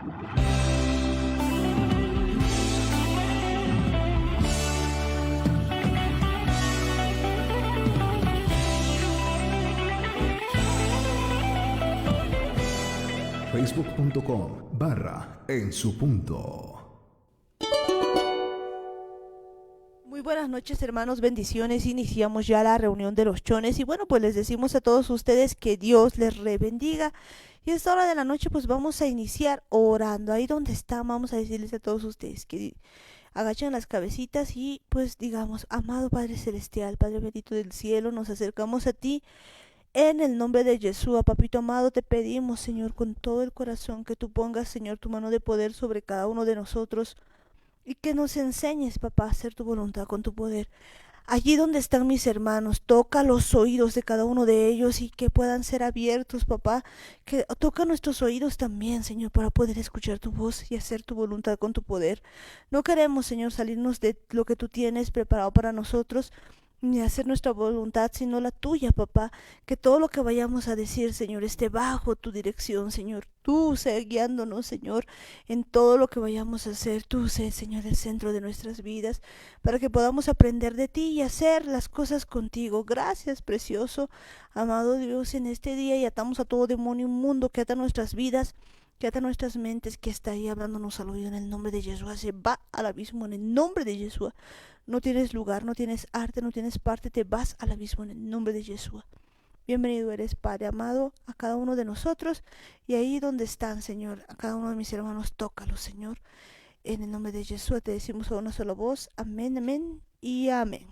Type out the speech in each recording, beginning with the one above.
Facebook.com/En Su Punto. Muy buenas noches, hermanos, bendiciones. Iniciamos ya la reunión de los chones y bueno, pues les decimos a todos ustedes que Dios les bendiga. Y a esta hora de la noche pues vamos a iniciar orando. Ahí donde están vamos a decirles a todos ustedes que agachen las cabecitas y pues digamos: amado Padre Celestial, Padre bendito del cielo, nos acercamos a ti. En el nombre de Jesús, papito amado, te pedimos, Señor, con todo el corazón, que tú pongas, Señor, tu mano de poder sobre cada uno de nosotros y que nos enseñes, papá, a hacer tu voluntad con tu poder. Allí donde están mis hermanos, toca los oídos de cada uno de ellos y que puedan ser abiertos, papá. Que toca nuestros oídos también, Señor, para poder escuchar tu voz y hacer tu voluntad con tu poder. No queremos, Señor, salirnos de lo que tú tienes preparado para nosotros, ni hacer nuestra voluntad, sino la tuya, papá. Que todo lo que vayamos a decir, Señor, esté bajo tu dirección, Señor. Tú sé guiándonos, Señor, en todo lo que vayamos a hacer. Tú sé, Señor, el centro de nuestras vidas, para que podamos aprender de ti y hacer las cosas contigo. Gracias, precioso, amado Dios, en este día, y atamos a todo demonio inmundo que ata nuestras vidas, que ata nuestras mentes, que está ahí hablándonos al oído. En el nombre de Jesús, se va al abismo en el nombre de Jesús. No tienes lugar, no tienes arte, no tienes parte, te vas al abismo en el nombre de Jesús. Bienvenido eres, Padre amado, a cada uno de nosotros, y ahí donde están, Señor, a cada uno de mis hermanos, tócalos, Señor. En el nombre de Jesús te decimos a una sola voz: amén, amén y amén.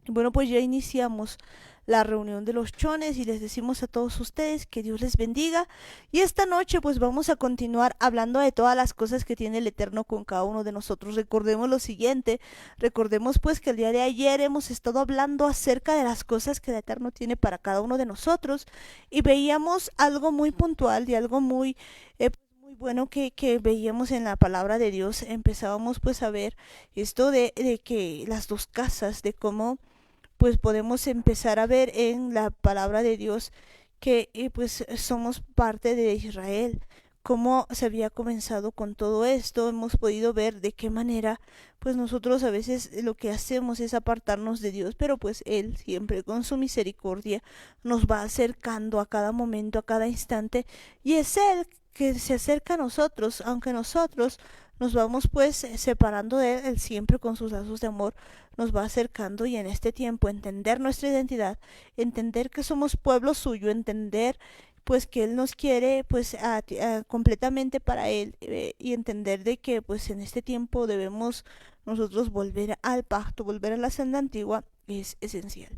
Y bueno, pues ya iniciamos la reunión de los chones y les decimos a todos ustedes que Dios les bendiga. Y esta noche pues vamos a continuar hablando de todas las cosas que tiene el Eterno con cada uno de nosotros. Recordemos lo siguiente: recordemos pues que el día de ayer hemos estado hablando acerca de las cosas que el Eterno tiene para cada uno de nosotros, y veíamos algo muy puntual y algo muy muy bueno que veíamos en la palabra de Dios. Empezábamos pues a ver esto de que las dos casas, de cómo pues podemos empezar a ver en la palabra de Dios que pues somos parte de Israel. Cómo se había comenzado con todo esto, hemos podido ver de qué manera pues nosotros a veces lo que hacemos es apartarnos de Dios, pero pues Él siempre con su misericordia nos va acercando a cada momento, a cada instante, y es Él que se acerca a nosotros, aunque nosotros nos vamos pues separando de Él. Él siempre con sus lazos de amor nos va acercando, y en este tiempo entender nuestra identidad, entender que somos pueblo suyo, entender pues que Él nos quiere pues completamente para Él, y entender de que pues en este tiempo debemos nosotros volver al pacto, volver a la senda antigua, es esencial.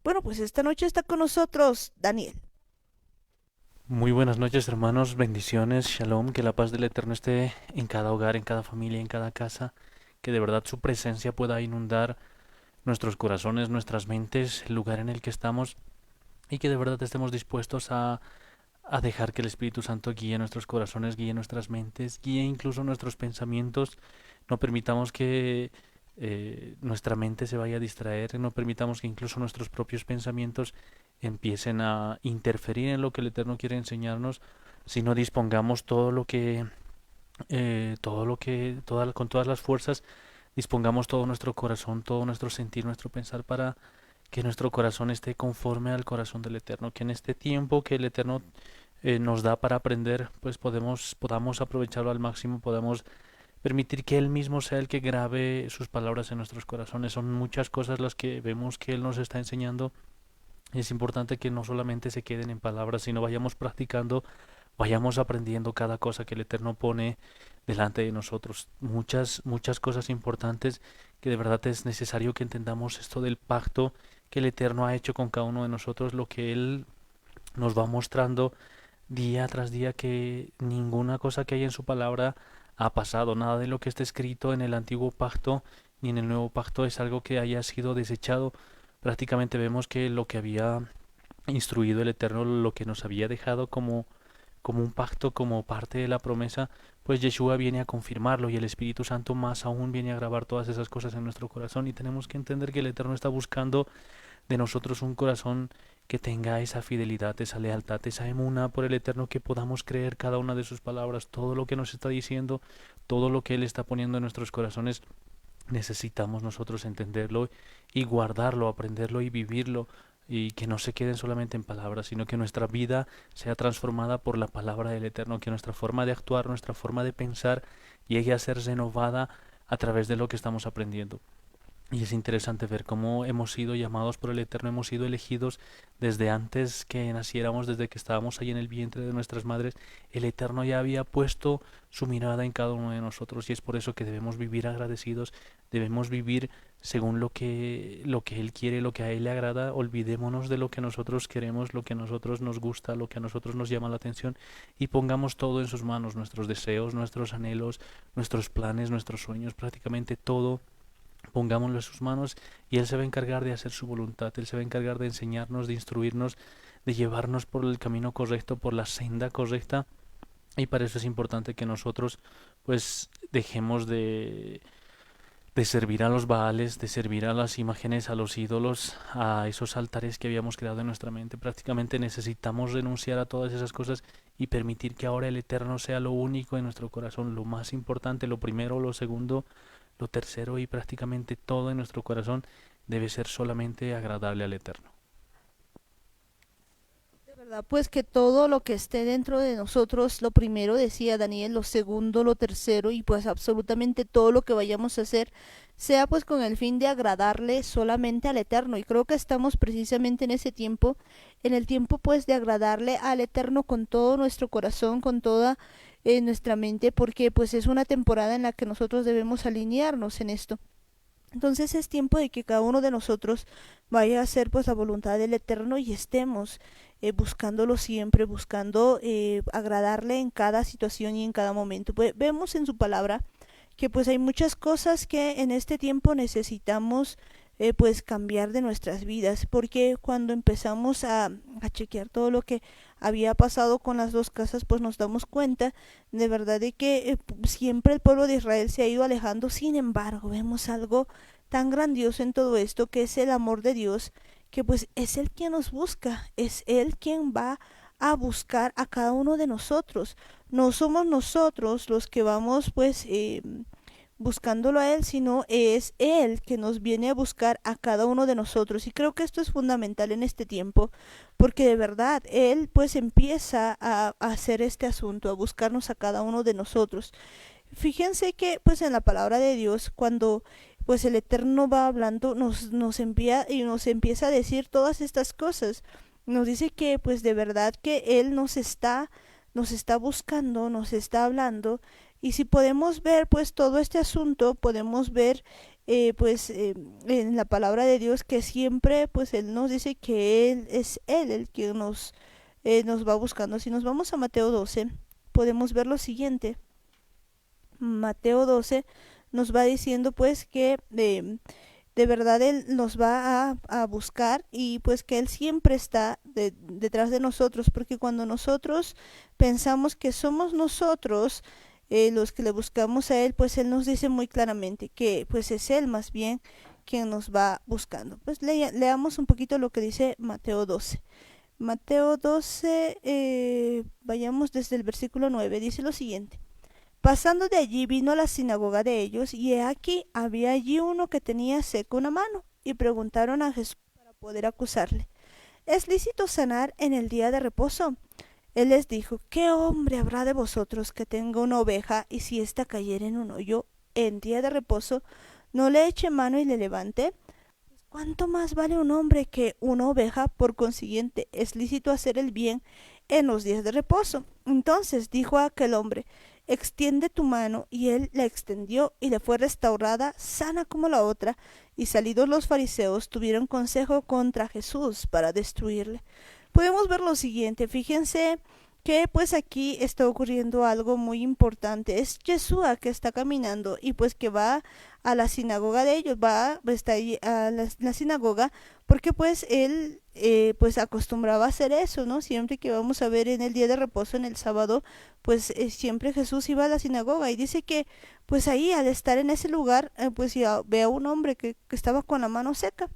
Bueno, pues esta noche está con nosotros Daniel. Muy buenas noches, hermanos, bendiciones, shalom, que la paz del Eterno esté en cada hogar, en cada familia, en cada casa, que de verdad su presencia pueda inundar nuestros corazones, nuestras mentes, el lugar en el que estamos, y que de verdad estemos dispuestos a dejar que el Espíritu Santo guíe nuestros corazones, guíe nuestras mentes, guíe incluso nuestros pensamientos. No permitamos que nuestra mente se vaya a distraer, no permitamos que incluso nuestros propios pensamientos empiecen a interferir en lo que el Eterno quiere enseñarnos, sino dispongamos con todas las fuerzas, dispongamos todo nuestro corazón, todo nuestro sentir, nuestro pensar, para que nuestro corazón esté conforme al corazón del Eterno, que en este tiempo que el Eterno nos da para aprender, pues podamos aprovecharlo al máximo, podamos permitir que Él mismo sea el que grabe sus palabras en nuestros corazones. Son muchas cosas las que vemos que Él nos está enseñando. Es importante que no solamente se queden en palabras, sino vayamos practicando, vayamos aprendiendo cada cosa que el Eterno pone delante de nosotros. Muchas cosas importantes, que de verdad es necesario que entendamos esto del pacto que el Eterno ha hecho con cada uno de nosotros, lo que Él nos va mostrando día tras día, que ninguna cosa que hay en su palabra ha pasado, nada de lo que está escrito en el antiguo pacto ni en el nuevo pacto es algo que haya sido desechado. Prácticamente vemos que lo que había instruido el Eterno, lo que nos había dejado como un pacto, como parte de la promesa, pues Yeshua viene a confirmarlo, y el Espíritu Santo más aún viene a grabar todas esas cosas en nuestro corazón. Y tenemos que entender que el Eterno está buscando de nosotros un corazón que tenga esa fidelidad, esa lealtad, esa emuna por el Eterno, que podamos creer cada una de sus palabras, todo lo que nos está diciendo, todo lo que Él está poniendo en nuestros corazones. Necesitamos nosotros entenderlo y guardarlo, aprenderlo y vivirlo, y que no se queden solamente en palabras, sino que nuestra vida sea transformada por la palabra del Eterno, que nuestra forma de actuar, nuestra forma de pensar llegue a ser renovada a través de lo que estamos aprendiendo. Y es interesante ver cómo hemos sido llamados por el Eterno, hemos sido elegidos desde antes que naciéramos, desde que estábamos ahí en el vientre de nuestras madres. El Eterno ya había puesto su mirada en cada uno de nosotros, y es por eso que debemos vivir agradecidos, debemos vivir según lo que Él quiere, lo que a Él le agrada. Olvidémonos de lo que nosotros queremos, lo que a nosotros nos gusta, lo que a nosotros nos llama la atención, y pongamos todo en sus manos, nuestros deseos, nuestros anhelos, nuestros planes, nuestros sueños, prácticamente todo. Pongámoslo en sus manos y Él se va a encargar de hacer su voluntad. Él se va a encargar de enseñarnos, de instruirnos, de llevarnos por el camino correcto, por la senda correcta. Y para eso es importante que nosotros pues dejemos de servir a los Baales, de servir a las imágenes, a los ídolos, a esos altares que habíamos creado en nuestra mente. Prácticamente necesitamos renunciar a todas esas cosas y permitir que ahora el Eterno sea lo único en nuestro corazón, lo más importante, lo primero, lo segundo, lo tercero, y prácticamente todo en nuestro corazón debe ser solamente agradable al Eterno. De verdad, pues que todo lo que esté dentro de nosotros, lo primero decía Daniel, lo segundo, lo tercero, y pues absolutamente todo lo que vayamos a hacer, sea pues con el fin de agradarle solamente al Eterno. Y creo que estamos precisamente en ese tiempo, en el tiempo pues de agradarle al Eterno con todo nuestro corazón, con toda nuestra mente, porque pues es una temporada en la que nosotros debemos alinearnos en esto. Entonces es tiempo de que cada uno de nosotros vaya a hacer pues la voluntad del Eterno, y estemos buscándolo siempre, buscando agradarle en cada situación y en cada momento. Pues vemos en su palabra que pues hay muchas cosas que en este tiempo necesitamos pues cambiar de nuestras vidas, porque cuando empezamos a chequear todo lo que había pasado con las dos casas, pues nos damos cuenta de verdad de que siempre el pueblo de Israel se ha ido alejando. Sin embargo, vemos algo tan grandioso en todo esto, que es el amor de Dios, que pues es Él quien nos busca, es Él quien va a buscar a cada uno de nosotros. No somos nosotros los que vamos pues buscándolo a Él, sino es Él que nos viene a buscar a cada uno de nosotros. Y creo que esto es fundamental en este tiempo, porque de verdad Él pues empieza a hacer este asunto, a buscarnos a cada uno de nosotros. Fíjense que pues en la palabra de Dios, cuando pues el Eterno va hablando, nos envía y nos empieza a decir todas estas cosas. Nos dice que pues de verdad que Él nos está buscando, nos está hablando. Y si podemos ver pues todo este asunto, podemos ver en la palabra de Dios que siempre pues Él nos dice que Él es Él el que nos va buscando. Si nos vamos a Mateo 12, podemos ver lo siguiente. Mateo 12 nos va diciendo pues que de verdad Él nos va a buscar, y pues que Él siempre está detrás de nosotros, porque cuando nosotros pensamos que somos nosotros los que le buscamos a Él, pues Él nos dice muy claramente que pues es Él más bien quien nos va buscando. Pues leamos un poquito lo que dice Mateo 12. Mateo 12, vayamos desde el versículo 9, dice lo siguiente. Pasando de allí vino a la sinagoga de ellos, y he aquí había allí uno que tenía seca una mano, y preguntaron a Jesús para poder acusarle: ¿Es lícito sanar en el día de reposo? Él les dijo: ¿Qué hombre habrá de vosotros que tenga una oveja, y si ésta cayere en un hoyo en día de reposo, no le eche mano y le levante? Pues ¿cuánto más vale un hombre que una oveja? Por consiguiente, es lícito hacer el bien en los días de reposo. Entonces dijo a aquel hombre: extiende tu mano. Y él la extendió, y le fue restaurada, sana como la otra. Y salidos los fariseos, tuvieron consejo contra Jesús para destruirle. Podemos ver lo siguiente. Fíjense que pues aquí está ocurriendo algo muy importante. Es Yeshua que está caminando, y pues que va a la sinagoga de ellos, está ahí a la sinagoga, porque pues él pues acostumbraba a hacer eso, ¿no? Siempre que vamos a ver en el día de reposo, en el sábado, pues siempre Jesús iba a la sinagoga, y dice que pues ahí, al estar en ese lugar, pues ya ve a un hombre que estaba con la mano seca.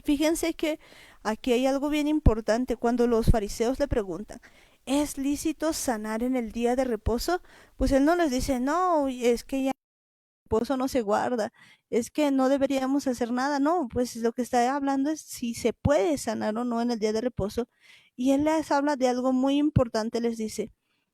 Fíjense que aquí hay algo bien importante. Cuando los fariseos le preguntan, ¿es lícito sanar en el día de reposo? Pues él no les dice, no, es que ya el reposo no se guarda, es que no deberíamos hacer nada. No, pues lo que está hablando es si se puede sanar o no en el día de reposo. Y él les habla de algo muy importante, les dice,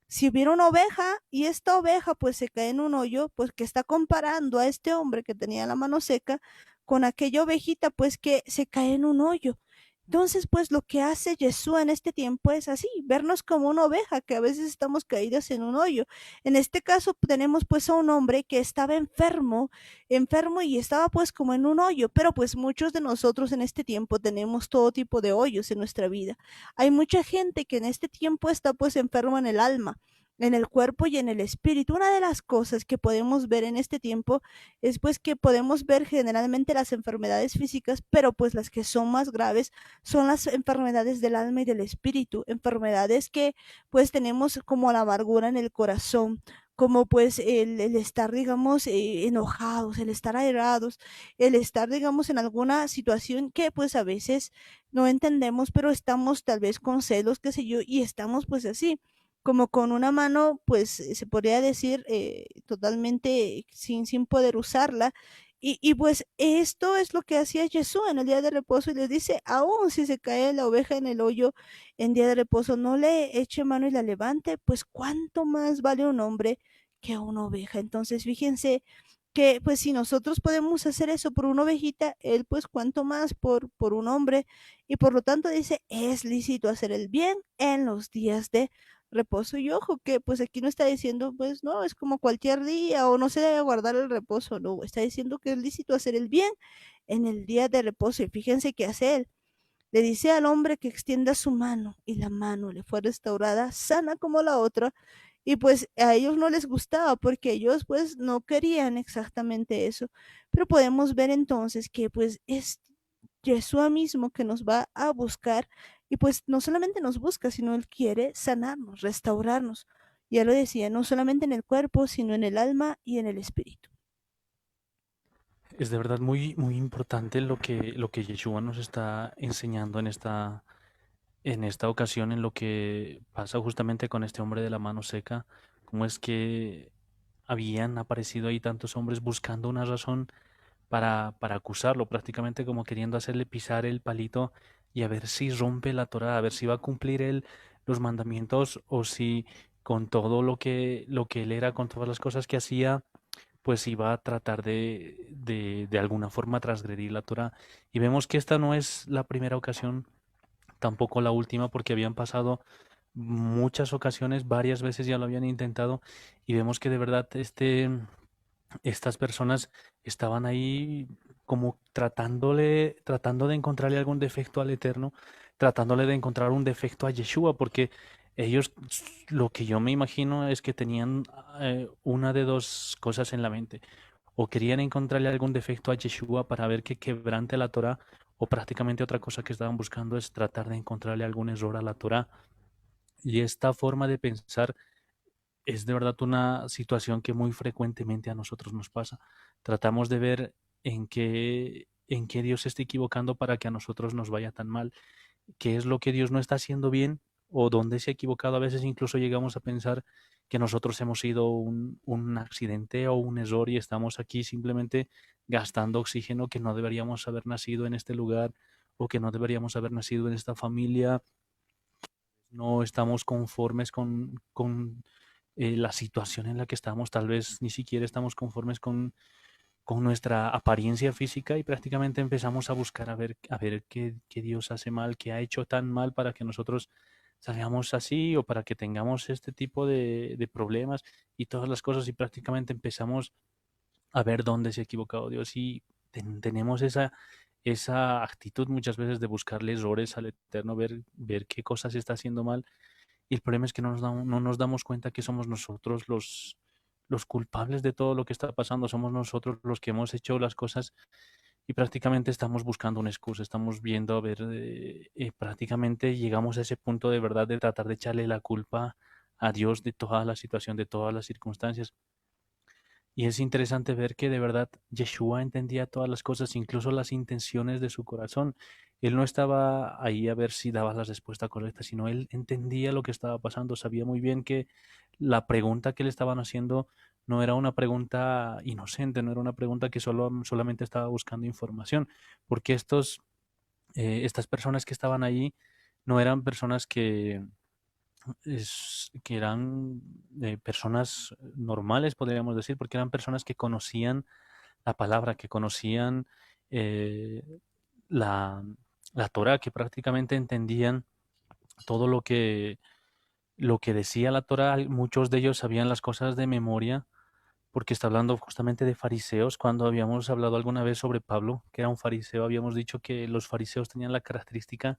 si hubiera una oveja y esta oveja pues se cae en un hoyo, pues que está comparando a este hombre que tenía la mano seca con aquella ovejita pues que se cae en un hoyo. Entonces, pues lo que hace Yeshua en este tiempo es así, vernos como una oveja, que a veces estamos caídas en un hoyo. En este caso tenemos pues a un hombre que estaba enfermo, enfermo y estaba pues como en un hoyo, pero pues muchos de nosotros en este tiempo tenemos todo tipo de hoyos en nuestra vida. Hay mucha gente que en este tiempo está pues enferma en el alma, en el cuerpo y en el espíritu. Una de las cosas que podemos ver en este tiempo es pues que podemos ver generalmente las enfermedades físicas, pero pues las que son más graves son las enfermedades del alma y del espíritu, enfermedades que pues tenemos como la amargura en el corazón, como pues el estar, digamos, enojados, el estar airados, el estar, digamos, en alguna situación que pues a veces no entendemos, pero estamos tal vez con celos, qué sé yo, y estamos pues así, como con una mano, pues se podría decir totalmente sin poder usarla. Y pues esto es lo que hacía Jesús en el día de reposo y les dice, aún si se cae la oveja en el hoyo en día de reposo, no le eche mano y la levante, pues cuánto más vale un hombre que una oveja. Entonces, fíjense que pues si nosotros podemos hacer eso por una ovejita, él pues cuánto más por un hombre. Y por lo tanto dice, es lícito hacer el bien en los días de reposo. Y ojo que pues aquí no está diciendo pues no, es como cualquier día o no se debe guardar el reposo, no, está diciendo que es lícito hacer el bien en el día de reposo. Y fíjense qué hace él. Le dice al hombre que extienda su mano y la mano le fue restaurada sana como la otra. Y pues a ellos no les gustaba porque ellos pues no querían exactamente eso. Pero podemos ver entonces que pues es Yeshua mismo que nos va a buscar y pues no solamente nos busca, sino Él quiere sanarnos, restaurarnos. Ya lo decía, no solamente en el cuerpo, sino en el alma y en el espíritu. Es de verdad muy, muy importante lo que Yeshua nos está enseñando en esta ocasión, en lo que pasa justamente con este hombre de la mano seca, cómo es que habían aparecido ahí tantos hombres buscando una razón para acusarlo, prácticamente como queriendo hacerle pisar el palito y a ver si rompe la Torá, a ver si va a cumplir él los mandamientos o si con todo lo que él era, con todas las cosas que hacía, pues iba a tratar de alguna forma transgredir la Torá. Y vemos que esta no es la primera ocasión, tampoco la última, porque habían pasado muchas ocasiones, varias veces ya lo habían intentado, y vemos que de verdad estas personas estaban ahí como tratando de encontrarle algún defecto al Eterno, tratándole de encontrar un defecto a Yeshua, porque ellos, lo que yo me imagino es que tenían una de dos cosas en la mente. O querían encontrarle algún defecto a Yeshua para ver que quebrante la Torah, o prácticamente otra cosa que estaban buscando es tratar de encontrarle algún error a la Torah. Y esta forma de pensar es de verdad una situación que muy frecuentemente a nosotros nos pasa. Tratamos de ver en qué Dios se está equivocando para que a nosotros nos vaya tan mal, qué es lo que Dios no está haciendo bien o dónde se ha equivocado. A veces incluso llegamos a pensar que nosotros hemos sido un accidente o un error y estamos aquí simplemente gastando oxígeno, que no deberíamos haber nacido en este lugar o que no deberíamos haber nacido en esta familia. No estamos conformes con la situación en la que estamos, tal vez ni siquiera estamos conformes con nuestra apariencia física y prácticamente empezamos a buscar a ver qué Dios hace mal, qué ha hecho tan mal para que nosotros salgamos así o para que tengamos este tipo de problemas y todas las cosas y prácticamente empezamos a ver dónde se ha equivocado Dios y tenemos esa actitud muchas veces de buscarle errores al Eterno, ver qué cosas está haciendo mal y el problema es que no nos damos cuenta que somos nosotros los culpables de todo lo que está pasando, somos nosotros los que hemos hecho las cosas y prácticamente estamos buscando una excusa, estamos viendo a ver, prácticamente llegamos a ese punto de verdad de tratar de echarle la culpa a Dios de toda la situación, de todas las circunstancias. Y es interesante ver que de verdad Yeshua entendía todas las cosas, incluso las intenciones de su corazón. Él no estaba ahí a ver si daba la respuesta correcta, sino él entendía lo que estaba pasando, sabía muy bien que la pregunta que le estaban haciendo no era una pregunta inocente, no era una pregunta que solamente estaba buscando información, porque estas personas que estaban ahí no eran personas que eran personas normales, podríamos decir, porque eran personas que conocían la palabra, que conocían eh, la, la Torah, que prácticamente entendían todo lo que decía la Torah. Muchos de ellos sabían las cosas de memoria, porque está hablando justamente de fariseos. Cuando habíamos hablado alguna vez sobre Pablo, que era un fariseo, habíamos dicho que los fariseos tenían la característica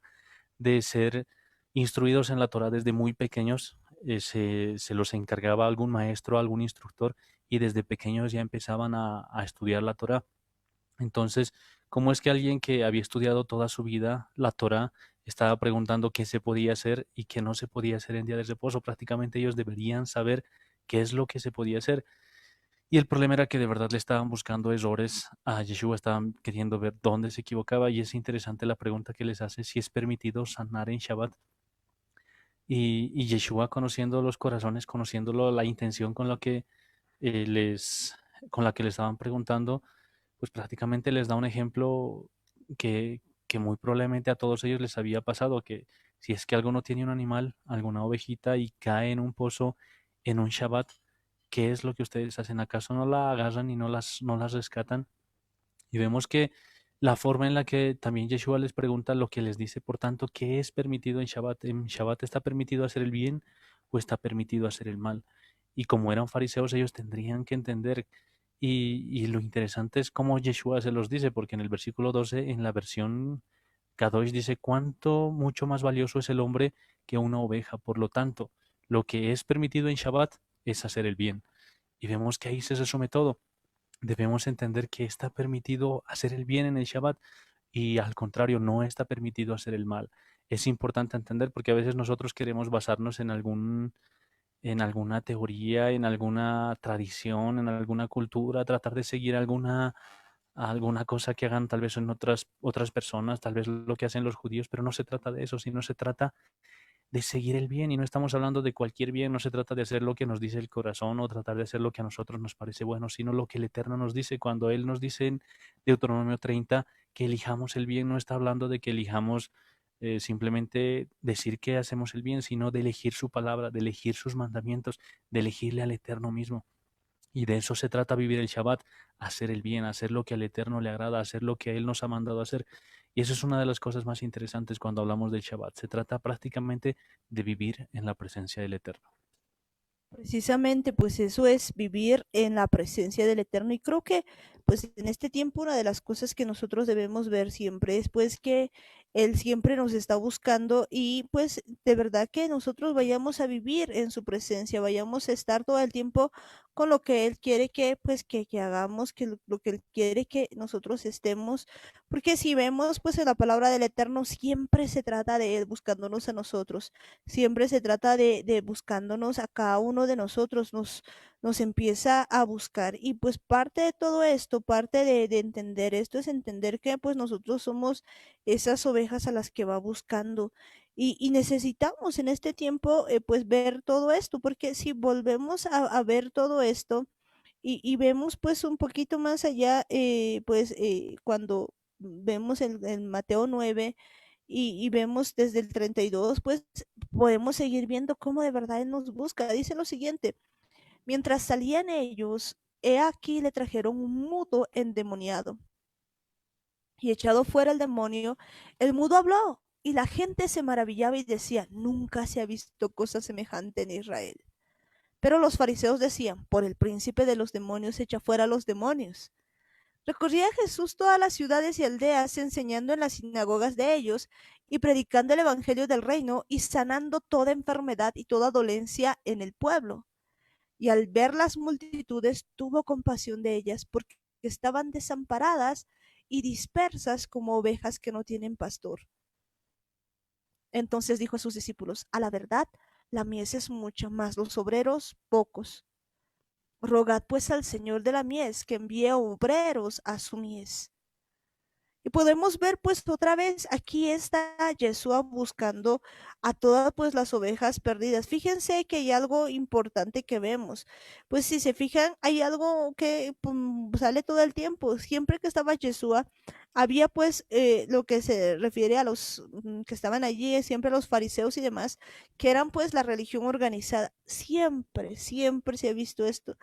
de ser instruidos en la Torah desde muy pequeños. Se los encargaba algún maestro, algún instructor, y desde pequeños ya empezaban a estudiar la Torah. Entonces, ¿cómo es que alguien que había estudiado toda su vida la Torah estaba preguntando qué se podía hacer y qué no se podía hacer en día de reposo? Prácticamente ellos deberían saber qué es lo que se podía hacer. Y el problema era que de verdad le estaban buscando errores a Yeshua, estaban queriendo ver dónde se equivocaba, y es interesante la pregunta que les hace, si es permitido sanar en Shabbat. Y Yeshua, conociendo los corazones, conociéndolo, la intención con la que eh, les, con la que le estaban preguntando, pues prácticamente les da un ejemplo que muy probablemente a todos ellos les había pasado, que si es que alguno tiene un animal, alguna ovejita, y cae en un pozo en un Shabbat, ¿qué es lo que ustedes hacen? ¿Acaso no la agarran y no las rescatan? Y vemos que la forma en la que también Yeshua les pregunta, lo que les dice, por tanto, ¿qué es permitido en Shabbat? ¿En Shabbat está permitido hacer el bien o está permitido hacer el mal? Y como eran fariseos, ellos tendrían que entender. Y lo interesante es cómo Yeshua se los dice, porque en el versículo 12, en la versión Kadosh, dice, cuánto mucho más valioso es el hombre que una oveja. Por lo tanto, lo que es permitido en Shabbat es hacer el bien. Y vemos que ahí se resume todo. Debemos entender que está permitido hacer el bien en el Shabbat, y al contrario, no está permitido hacer el mal. Es importante entender, porque a veces nosotros queremos basarnos en alguna teoría, en alguna tradición, en alguna cultura, tratar de seguir alguna cosa que hagan tal vez en otras personas, tal vez lo que hacen los judíos, pero no se trata de eso, sino se trata de seguir el bien. Y no estamos hablando de cualquier bien, no se trata de hacer lo que nos dice el corazón o tratar de hacer lo que a nosotros nos parece bueno, sino lo que el Eterno nos dice. Cuando Él nos dice en Deuteronomio 30 que elijamos el bien, no está hablando de que elijamos simplemente decir que hacemos el bien, sino de elegir su palabra, de elegir sus mandamientos, de elegirle al Eterno mismo. Y de eso se trata vivir el Shabbat, hacer el bien, hacer lo que al Eterno le agrada, hacer lo que a Él nos ha mandado hacer. Y eso es una de las cosas más interesantes cuando hablamos del Shabbat. Se trata prácticamente de vivir en la presencia del Eterno. Precisamente, pues eso es vivir en la presencia del Eterno. Y creo que, pues en este tiempo, una de las cosas que nosotros debemos ver siempre es, pues, que Él siempre nos está buscando, y pues de verdad que nosotros vayamos a vivir en su presencia, vayamos a estar todo el tiempo con lo que Él quiere que, pues, que hagamos, que lo que Él quiere que nosotros estemos. Porque si vemos, pues en la palabra del Eterno siempre se trata de Él buscándonos a nosotros. Siempre se trata de buscándonos a cada uno de nosotros, nos empieza a buscar. Y pues parte de todo esto, parte de entender esto es entender que pues nosotros somos esas ovejas a las que va buscando. Y necesitamos en este tiempo pues ver todo esto, porque si volvemos a ver todo esto y vemos pues un poquito más allá, pues cuando vemos en Mateo 9 y vemos desde el 32, pues podemos seguir viendo cómo de verdad Él nos busca. Dice lo siguiente: mientras salían ellos, he aquí le trajeron un mudo endemoniado. Y echado fuera el demonio, el mudo habló. Y la gente se maravillaba y decía: nunca se ha visto cosa semejante en Israel. Pero los fariseos decían: por el príncipe de los demonios echa fuera a los demonios. Recorría Jesús todas las ciudades y aldeas, enseñando en las sinagogas de ellos y predicando el evangelio del reino y sanando toda enfermedad y toda dolencia en el pueblo. Y al ver las multitudes, tuvo compasión de ellas, porque estaban desamparadas y dispersas como ovejas que no tienen pastor. Entonces dijo a sus discípulos: a la verdad, la mies es mucha, mas los obreros pocos. Rogad pues al Señor de la mies que envíe obreros a su mies. Y podemos ver pues otra vez aquí está Yeshua buscando a todas pues las ovejas perdidas. Fíjense que hay algo importante que vemos. Pues si se fijan, hay algo que sale todo el tiempo. Siempre que estaba Yeshua, había pues lo que se refiere a los que estaban allí, siempre los fariseos y demás, que eran pues la religión organizada. Siempre, siempre se ha visto esto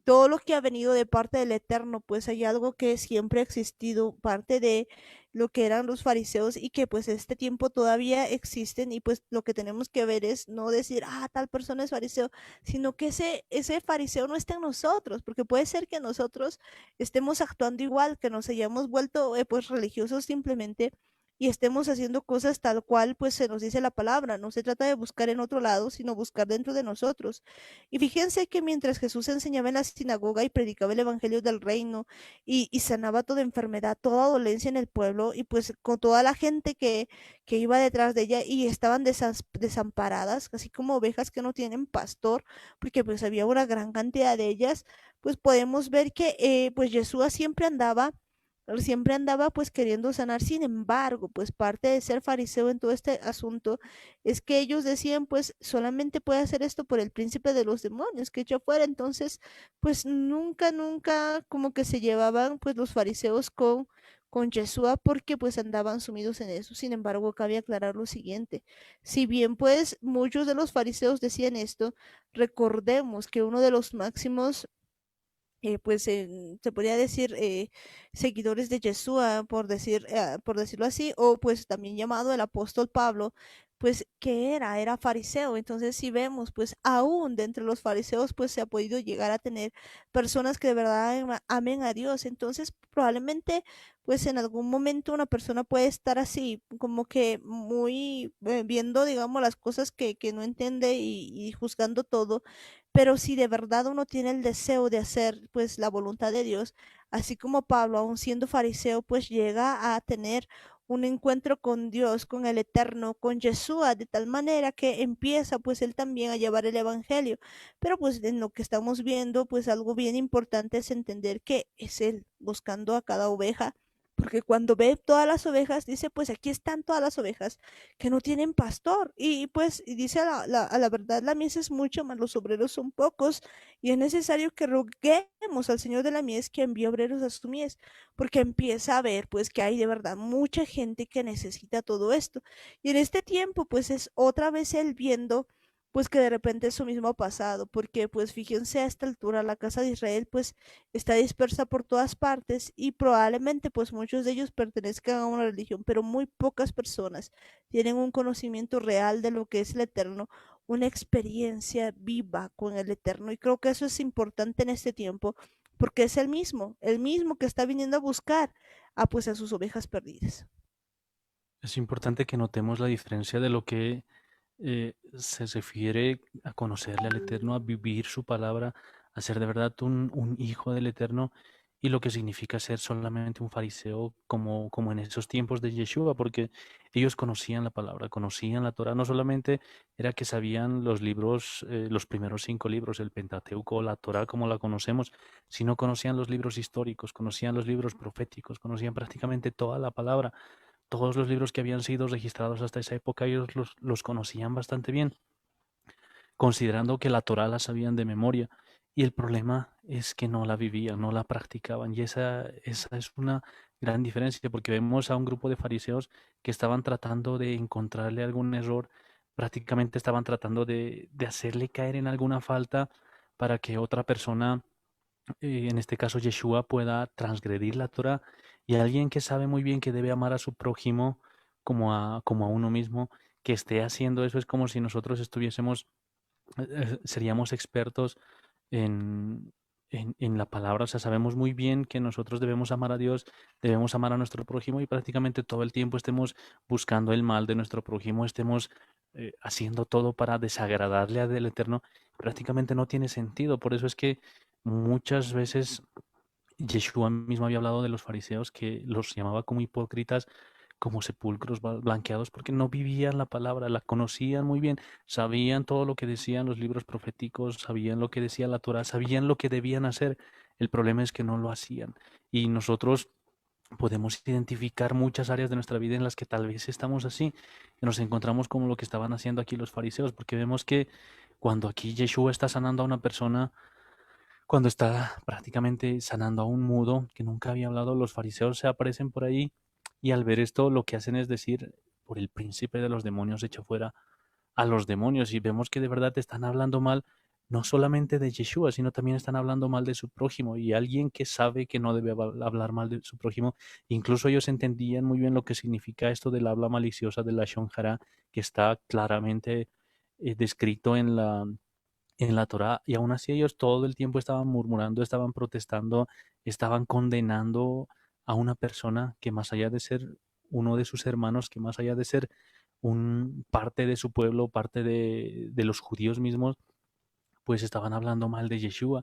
todo lo que ha venido de parte del Eterno, pues hay algo que siempre ha existido, parte de lo que eran los fariseos y que pues este tiempo todavía existen y pues lo que tenemos que ver es no decir, tal persona es fariseo, sino que ese fariseo no está en nosotros, porque puede ser que nosotros estemos actuando igual, que nos hayamos vuelto pues religiosos simplemente y estemos haciendo cosas tal cual pues se nos dice la palabra. No se trata de buscar en otro lado, sino buscar dentro de nosotros. Y fíjense que mientras Jesús enseñaba en la sinagoga y predicaba el evangelio del reino y sanaba toda enfermedad, toda dolencia en el pueblo, y pues con toda la gente que iba detrás de ella y estaban desamparadas, así como ovejas que no tienen pastor, porque pues había una gran cantidad de ellas, pues podemos ver que pues Jesús siempre andaba pues queriendo sanar. Sin embargo, pues parte de ser fariseo en todo este asunto es que ellos decían pues solamente puede hacer esto por el príncipe de los demonios que echó fuera. Entonces pues nunca, nunca como que se llevaban pues los fariseos con Yeshua porque pues andaban sumidos en eso. Sin embargo, cabe aclarar lo siguiente: si bien pues muchos de los fariseos decían esto, recordemos que uno de los máximos pues se podría decir seguidores de Yeshua, por decirlo así, o pues también llamado el apóstol Pablo, pues que era fariseo. Entonces si vemos, pues aún de entre los fariseos, pues se ha podido llegar a tener personas que de verdad amen a Dios. Entonces probablemente, pues en algún momento una persona puede estar así, como que muy viendo, digamos, las cosas que no entiende y juzgando todo, pero si de verdad uno tiene el deseo de hacer pues la voluntad de Dios, así como Pablo, aun siendo fariseo, pues llega a tener un encuentro con Dios, con el Eterno, con Yeshua, de tal manera que empieza pues él también a llevar el Evangelio. Pero pues en lo que estamos viendo, pues algo bien importante es entender que es él buscando a cada oveja. Porque cuando ve todas las ovejas, dice, pues aquí están todas las ovejas que no tienen pastor. Y pues y dice a la verdad, la mies es mucho, mas los obreros son pocos. Y es necesario que roguemos al Señor de la mies que envíe obreros a su mies, porque empieza a ver pues que hay de verdad mucha gente que necesita todo esto. Y en este tiempo pues es otra vez él viendo pues que de repente eso mismo ha pasado, porque pues fíjense a esta altura la casa de Israel pues está dispersa por todas partes y probablemente pues muchos de ellos pertenezcan a una religión, pero muy pocas personas tienen un conocimiento real de lo que es el Eterno, una experiencia viva con el Eterno. Y creo que eso es importante en este tiempo, porque es el mismo que está viniendo a buscar a pues a sus ovejas perdidas. Es importante que notemos la diferencia de lo que se refiere a conocerle al Eterno, a vivir su palabra, a ser de verdad un hijo del Eterno y lo que significa ser solamente un fariseo como en esos tiempos de Yeshua, porque ellos conocían la palabra, conocían la Torah, no solamente era que sabían los libros, los primeros 5 libros, el Pentateuco, la Torah como la conocemos, sino conocían los libros históricos, conocían los libros proféticos, conocían prácticamente toda la palabra. Todos los libros que habían sido registrados hasta esa época ellos los conocían bastante bien, considerando que la Torá la sabían de memoria. Y el problema es que no la vivían, no la practicaban. Y esa es una gran diferencia, porque vemos a un grupo de fariseos que estaban tratando de encontrarle algún error, prácticamente estaban tratando de hacerle caer en alguna falta para que otra persona, en este caso Yeshua, pueda transgredir la Torah, y alguien que sabe muy bien que debe amar a su prójimo como a uno mismo, que esté haciendo eso es como si nosotros estuviésemos, seríamos expertos en, en la palabra, o sea, sabemos muy bien que nosotros debemos amar a Dios, debemos amar a nuestro prójimo y prácticamente todo el tiempo estemos buscando el mal de nuestro prójimo, estemos haciendo todo para desagradarle al Eterno, prácticamente no tiene sentido. Por eso es que muchas veces Yeshua mismo había hablado de los fariseos que los llamaba como hipócritas, como sepulcros blanqueados porque no vivían la palabra, la conocían muy bien, sabían todo lo que decían los libros proféticos, sabían lo que decía la Torá, sabían lo que debían hacer. El problema es que no lo hacían. Y nosotros podemos identificar muchas áreas de nuestra vida en las que tal vez estamos así. Y nos encontramos como lo que estaban haciendo aquí los fariseos, porque vemos que cuando aquí Yeshua está sanando a una persona, cuando está prácticamente sanando a un mudo que nunca había hablado, los fariseos se aparecen por ahí y al ver esto lo que hacen es decir, por el príncipe de los demonios echa fuera a los demonios y vemos que de verdad están hablando mal no solamente de Yeshua, sino también están hablando mal de su prójimo y alguien que sabe que no debe hablar mal de su prójimo, incluso ellos entendían muy bien lo que significa esto del habla maliciosa de la Shonjara, que está claramente descrito en la Torá, y aún así ellos todo el tiempo estaban murmurando, estaban protestando, estaban condenando a una persona que más allá de ser uno de sus hermanos, que más allá de ser un parte de su pueblo, parte de los judíos mismos, pues estaban hablando mal de Yeshua.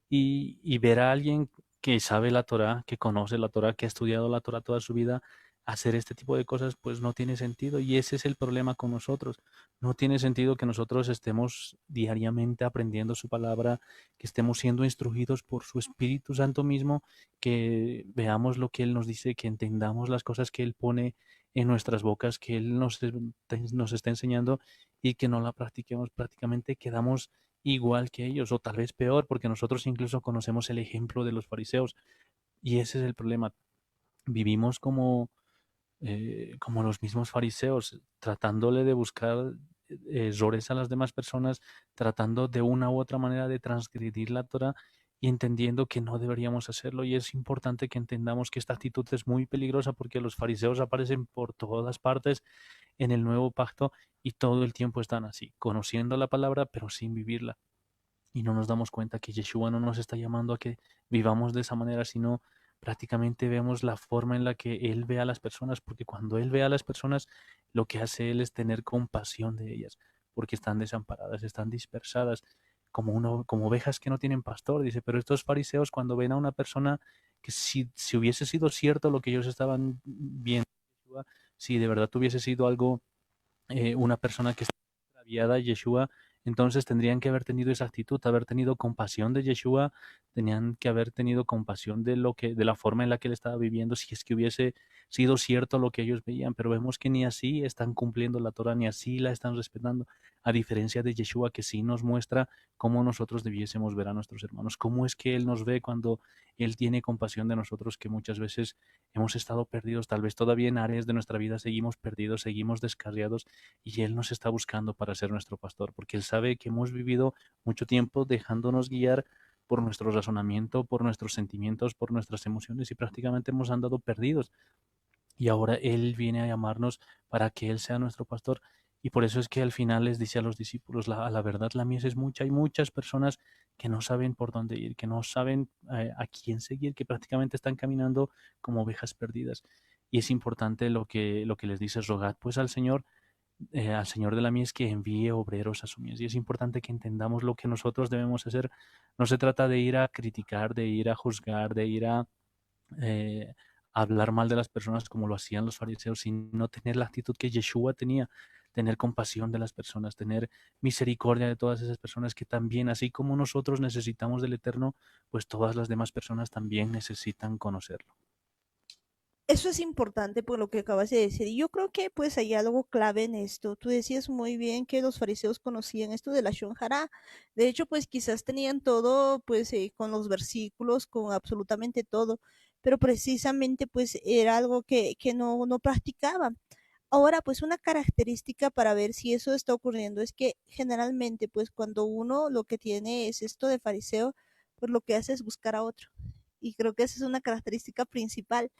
Y ver a alguien que sabe la Torá, que conoce la Torá, que ha estudiado la Torá toda su vida, hacer este tipo de cosas, pues no tiene sentido. Y ese es el problema con nosotros. No tiene sentido que nosotros estemos diariamente aprendiendo su palabra, que estemos siendo instruidos por su Espíritu Santo mismo, que veamos lo que Él nos dice, que entendamos las cosas que Él pone en nuestras bocas, que Él nos está enseñando y que no la practiquemos. Prácticamente quedamos igual que ellos, o tal vez peor, porque nosotros incluso conocemos el ejemplo de los fariseos. Y ese es el problema. Vivimos como los mismos fariseos, tratándole de buscar errores a las demás personas, tratando de una u otra manera de transgredir la Torah y entendiendo que no deberíamos hacerlo. Y es importante que entendamos que esta actitud es muy peligrosa porque los fariseos aparecen por todas partes en el nuevo pacto y todo el tiempo están así, conociendo la palabra pero sin vivirla. Y no nos damos cuenta que Yeshua no nos está llamando a que vivamos de esa manera, sino prácticamente vemos la forma en la que Él ve a las personas, porque cuando Él ve a las personas, lo que hace Él es tener compasión de ellas, porque están desamparadas, están dispersadas, como ovejas que no tienen pastor, dice, pero estos fariseos cuando ven a una persona que si hubiese sido cierto lo que ellos estaban viendo, si de verdad hubiese sido algo, una persona que está extraviada, Yeshua, entonces tendrían que haber tenido esa actitud, haber tenido compasión de Yeshua, tenían que haber tenido compasión de la forma en la que él estaba viviendo, si es que hubiese sido cierto lo que ellos veían, pero vemos que ni así están cumpliendo la Torah, ni así la están respetando, a diferencia de Yeshua que sí nos muestra cómo nosotros debiésemos ver a nuestros hermanos, cómo es que él nos ve cuando él tiene compasión de nosotros, que muchas veces hemos estado perdidos, tal vez todavía en áreas de nuestra vida seguimos perdidos, seguimos descarriados, y Él nos está buscando para ser nuestro pastor, porque Él sabe que hemos vivido mucho tiempo dejándonos guiar por nuestro razonamiento, por nuestros sentimientos, por nuestras emociones y prácticamente hemos andado perdidos. Y ahora Él viene a llamarnos para que Él sea nuestro pastor. Y por eso es que al final les dice a los discípulos, a la verdad la mies es mucha. Hay muchas personas que no saben por dónde ir, que no saben a quién seguir, que prácticamente están caminando como ovejas perdidas. Y es importante lo que les dice, rogad pues al Señor de la mies que envíe obreros a su mies. Y es importante que entendamos lo que nosotros debemos hacer. No se trata de ir a criticar, de ir a juzgar, de ir a eh, hablar mal de las personas como lo hacían los fariseos, sino tener la actitud que Yeshua tenía, tener compasión de las personas, tener misericordia de todas esas personas que también, así como nosotros necesitamos del Eterno, pues todas las demás personas también necesitan conocerlo. Eso es importante por lo que acabas de decir. Y yo creo que pues hay algo clave en esto. Tú decías muy bien que los fariseos conocían esto de la Shonjara. De hecho, pues quizás tenían todo, pues con los versículos, con absolutamente todo, pero precisamente pues era algo que no practicaban. Ahora, pues una característica para ver si eso está ocurriendo es que generalmente, pues cuando uno lo que tiene es esto de fariseo, pues lo que hace es buscar a otro. Y creo que esa es una característica principal.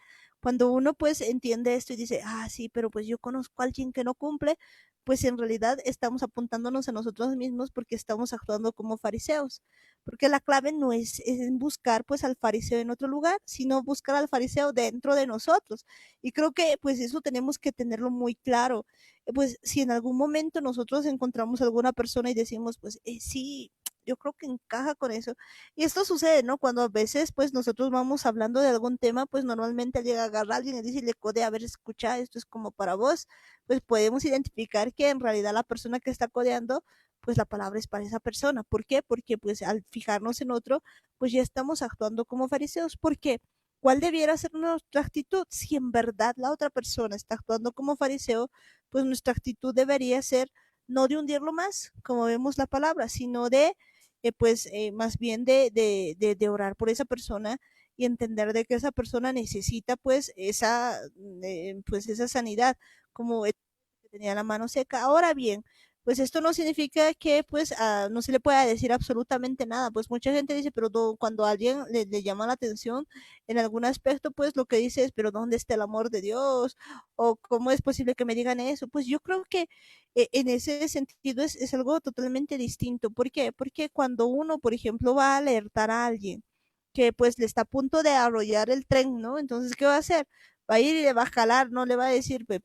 Cuando uno pues entiende esto y dice, ah, sí, pero pues yo conozco a alguien que no cumple, pues en realidad estamos apuntándonos a nosotros mismos porque estamos actuando como fariseos. Porque la clave no es en buscar pues al fariseo en otro lugar, sino buscar al fariseo dentro de nosotros. Y creo que pues eso tenemos que tenerlo muy claro. Pues si en algún momento nosotros encontramos alguna persona y decimos, pues sí, yo creo que encaja con eso. Y esto sucede, ¿no? Cuando a veces, pues nosotros vamos hablando de algún tema, pues normalmente llega a agarrar a alguien y dice, le codea, a ver, escucha, esto es como para vos, pues podemos identificar que en realidad la persona que está codeando, pues la palabra es para esa persona. ¿Por qué? Porque pues al fijarnos en otro, pues ya estamos actuando como fariseos. ¿Por qué? ¿Cuál debiera ser nuestra actitud? Si en verdad la otra persona está actuando como fariseo, pues nuestra actitud debería ser no de hundirlo más, como vemos la palabra, sino de, más bien de orar por esa persona y entender de que esa persona necesita pues esa sanidad, como que tenía la mano seca. Ahora bien, pues esto no significa que pues no se le pueda decir absolutamente nada, pues mucha gente dice, pero cuando a alguien le llama la atención en algún aspecto, pues lo que dice es, pero ¿dónde está el amor de Dios? ¿O cómo es posible que me digan eso? Pues yo creo que en ese sentido es algo totalmente distinto. ¿Por qué? Porque cuando uno, por ejemplo, va a alertar a alguien que pues le está a punto de arrollar el tren, ¿no? Entonces, ¿qué va a hacer? Va a ir y le va a jalar, no le va a decir, pues,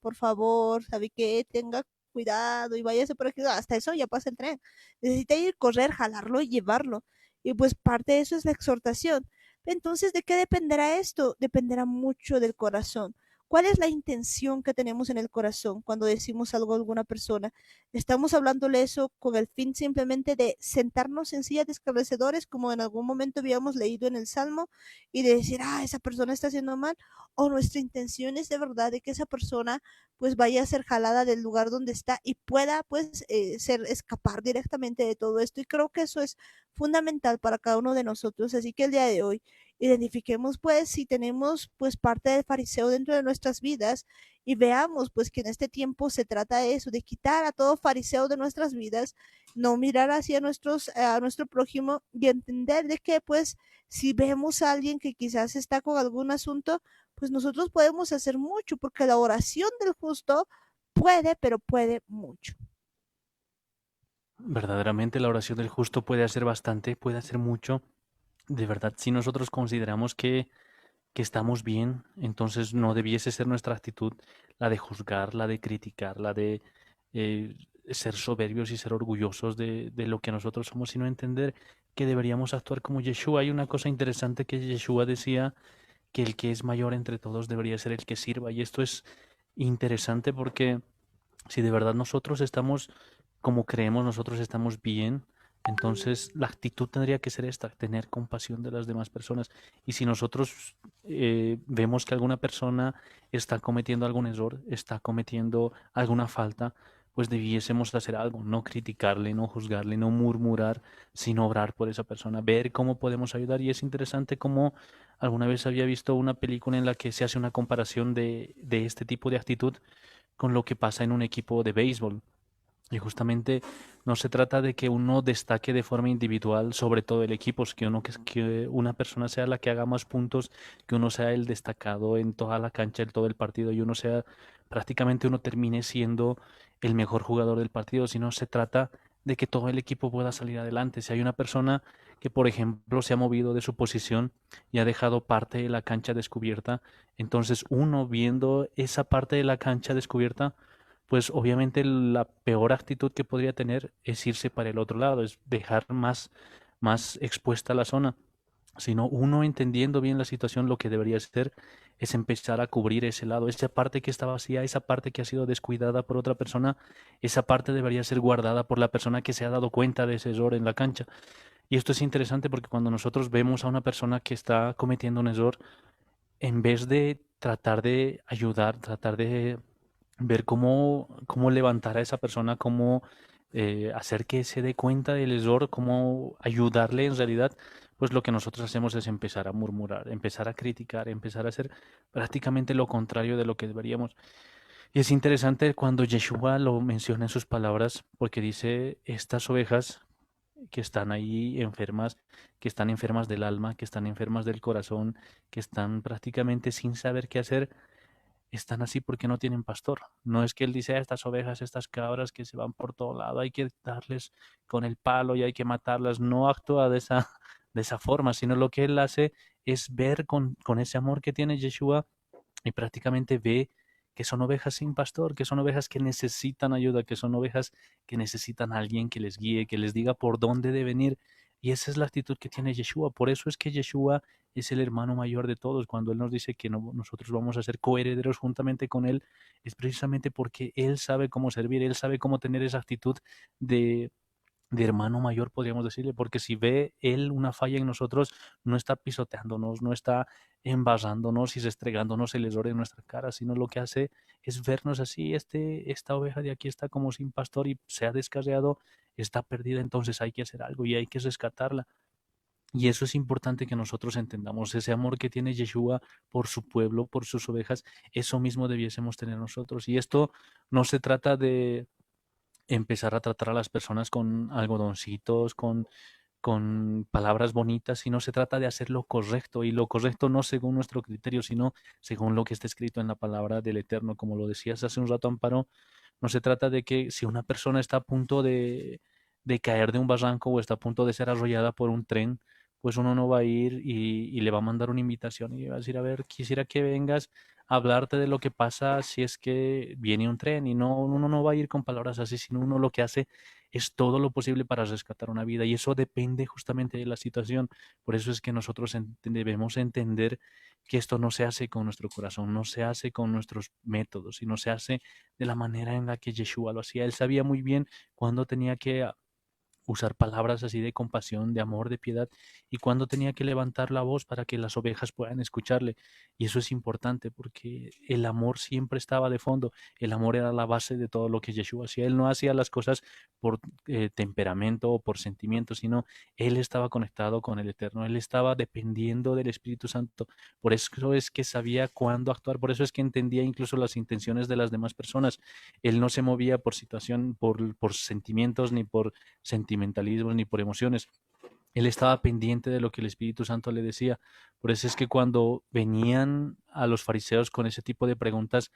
por favor, ¿sabe qué? Tenga cuidado y váyase por aquí. Hasta eso ya pasa el tren. Necesita ir, correr, jalarlo y llevarlo. Y pues parte de eso es la exhortación. Entonces, ¿de qué dependerá esto? Dependerá mucho del corazón. ¿Cuál es la intención que tenemos en el corazón cuando decimos algo a alguna persona? ¿Estamos hablándole eso con el fin simplemente de sentarnos en silla de escarnecedores, como en algún momento habíamos leído en el Salmo, y de decir, esa persona está haciendo mal? ¿O nuestra intención es de verdad de que esa persona pues vaya a ser jalada del lugar donde está y pueda pues escapar directamente de todo esto? Y creo que eso es fundamental para cada uno de nosotros. Así que el día de hoy identifiquemos pues si tenemos pues parte del fariseo dentro de nuestras vidas y veamos pues que en este tiempo se trata de eso, de quitar a todo fariseo de nuestras vidas, no mirar hacia a nuestro prójimo y entender de que pues si vemos a alguien que quizás está con algún asunto, pues nosotros podemos hacer mucho porque la oración del justo puede, pero puede mucho. Verdaderamente la oración del justo puede hacer bastante, puede hacer mucho. De verdad, si nosotros consideramos que estamos bien, entonces no debiese ser nuestra actitud la de juzgar, la de criticar, la de eh, ser soberbios y ser orgullosos de lo que nosotros somos, sino entender que deberíamos actuar como Yeshua. Hay una cosa interesante que Yeshua decía, que el que es mayor entre todos debería ser el que sirva. Y esto es interesante porque si de verdad nosotros estamos como creemos, nosotros estamos bien, entonces la actitud tendría que ser esta, tener compasión de las demás personas. Y si nosotros vemos que alguna persona está cometiendo algún error, está cometiendo alguna falta, pues debiésemos hacer algo, no criticarle, no juzgarle, no murmurar, sino obrar por esa persona, ver cómo podemos ayudar. Y es interesante cómo alguna vez había visto una película en la que se hace una comparación de este tipo de actitud con lo que pasa en un equipo de béisbol. Y justamente no se trata de que uno destaque de forma individual sobre todo el equipo, es que una persona sea la que haga más puntos, que uno sea el destacado en toda la cancha, en todo el partido, y uno sea, prácticamente uno termine siendo el mejor jugador del partido, sino se trata de que todo el equipo pueda salir adelante. Si hay una persona que, por ejemplo, se ha movido de su posición y ha dejado parte de la cancha descubierta, entonces uno viendo esa parte de la cancha descubierta, pues obviamente la peor actitud que podría tener es irse para el otro lado, es dejar más expuesta la zona. Sino uno entendiendo bien la situación, lo que debería hacer es empezar a cubrir ese lado, esa parte que está vacía, esa parte que ha sido descuidada por otra persona, esa parte debería ser guardada por la persona que se ha dado cuenta de ese error en la cancha. Y esto es interesante porque cuando nosotros vemos a una persona que está cometiendo un error, en vez de tratar de ayudar, tratar de ver cómo levantar a esa persona, cómo hacer que se dé cuenta del error, cómo ayudarle en realidad, pues lo que nosotros hacemos es empezar a murmurar, empezar a criticar, empezar a hacer prácticamente lo contrario de lo que deberíamos. Y es interesante cuando Yeshua lo menciona en sus palabras, porque dice, estas ovejas que están ahí enfermas, que están enfermas del alma, que están enfermas del corazón, que están prácticamente sin saber qué hacer, están así porque no tienen pastor. No es que él dice a estas ovejas, estas cabras que se van por todo lado, hay que darles con el palo y hay que matarlas. No actúa de esa forma, sino lo que él hace es ver con ese amor que tiene Yeshua y prácticamente ve que son ovejas sin pastor, que son ovejas que necesitan ayuda, que son ovejas que necesitan a alguien que les guíe, que les diga por dónde deben ir. Y esa es la actitud que tiene Yeshua. Por eso es que Yeshua es el hermano mayor de todos. Cuando Él nos dice que nosotros vamos a ser coherederos juntamente con Él, es precisamente porque Él sabe cómo servir, Él sabe cómo tener esa actitud de hermano mayor, podríamos decirle, porque si ve él una falla en nosotros, no está pisoteándonos, no está envasándonos y restregándonos el error en nuestra cara, sino lo que hace es vernos así, esta oveja de aquí está como sin pastor y se ha descarriado, está perdida, entonces hay que hacer algo y hay que rescatarla. Y eso es importante que nosotros entendamos, ese amor que tiene Yeshua por su pueblo, por sus ovejas, eso mismo debiésemos tener nosotros. Y esto no se trata de empezar a tratar a las personas con algodoncitos, con palabras bonitas, sino se trata de hacer lo correcto, y lo correcto no según nuestro criterio, sino según lo que está escrito en la palabra del Eterno. Como lo decías hace un rato, Amparo, no se trata de que si una persona está a punto de caer de un barranco o está a punto de ser arrollada por un tren, pues uno no va a ir y le va a mandar una invitación y va a decir, a ver, quisiera que vengas a hablarte de lo que pasa si es que viene un tren. Y no, uno no va a ir con palabras así, sino uno lo que hace es todo lo posible para rescatar una vida, y eso depende justamente de la situación. Por eso es que nosotros debemos entender que esto no se hace con nuestro corazón, no se hace con nuestros métodos, sino se hace de la manera en la que Yeshua lo hacía. Él sabía muy bien cuándo tenía que usar palabras así de compasión, de amor, de piedad, y cuando tenía que levantar la voz para que las ovejas puedan escucharle. Y eso es importante porque el amor siempre estaba de fondo, el amor era la base de todo lo que Yeshua hacía. Él no hacía las cosas por temperamento o por sentimiento, sino él estaba conectado con el Eterno, él estaba dependiendo del Espíritu Santo. Por eso es que sabía cuándo actuar, por eso es que entendía incluso las intenciones de las demás personas. Él no se movía por situación, por sentimientos, ni por sentimentalismos, ni por emociones. Él estaba pendiente de lo que el Espíritu Santo le decía. Por eso es que cuando venían a los fariseos con ese tipo de preguntas,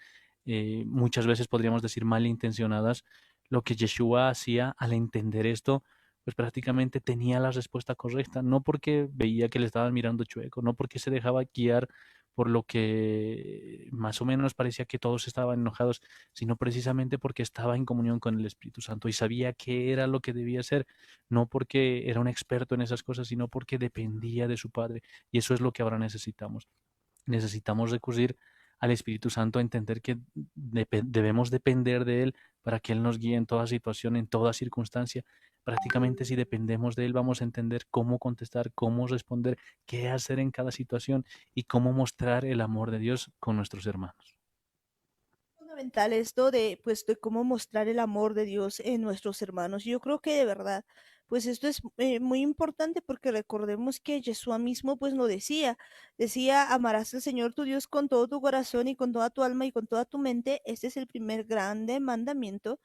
muchas veces podríamos decir malintencionadas, lo que Yeshua hacía al entender esto, pues prácticamente tenía la respuesta correcta, no porque veía que le estaban mirando chueco, no porque se dejaba guiar por lo que más o menos parecía que todos estaban enojados, sino precisamente porque estaba en comunión con el Espíritu Santo y sabía qué era lo que debía hacer, no porque era un experto en esas cosas, sino porque dependía de su Padre. Y eso es lo que ahora necesitamos. Necesitamos recurrir al Espíritu Santo, a entender que debemos depender de Él para que Él nos guíe en toda situación, en toda circunstancia. Prácticamente si dependemos de Él, vamos a entender cómo contestar, cómo responder, qué hacer en cada situación y cómo mostrar el amor de Dios con nuestros hermanos. Fundamental esto de, pues, de cómo mostrar el amor de Dios en nuestros hermanos. Yo creo que de verdad, pues esto es muy importante porque recordemos que Yeshua mismo, pues, lo decía, amarás al Señor tu Dios con todo tu corazón y con toda tu alma y con toda tu mente. Este es el primer grande mandamiento.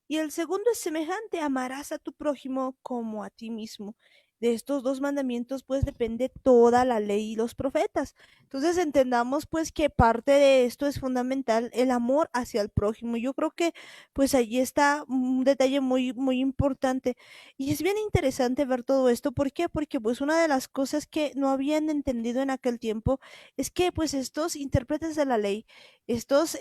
Y el segundo es semejante, amarás a tu prójimo como a ti mismo. De estos dos mandamientos, pues, depende toda la ley y los profetas. Entonces entendamos pues que parte de esto es fundamental el amor hacia el prójimo. Yo creo que pues allí está un detalle muy importante y es bien interesante ver todo esto. ¿Por qué? Porque pues una de las cosas que no habían entendido en aquel tiempo es que pues estos intérpretes de la ley, estos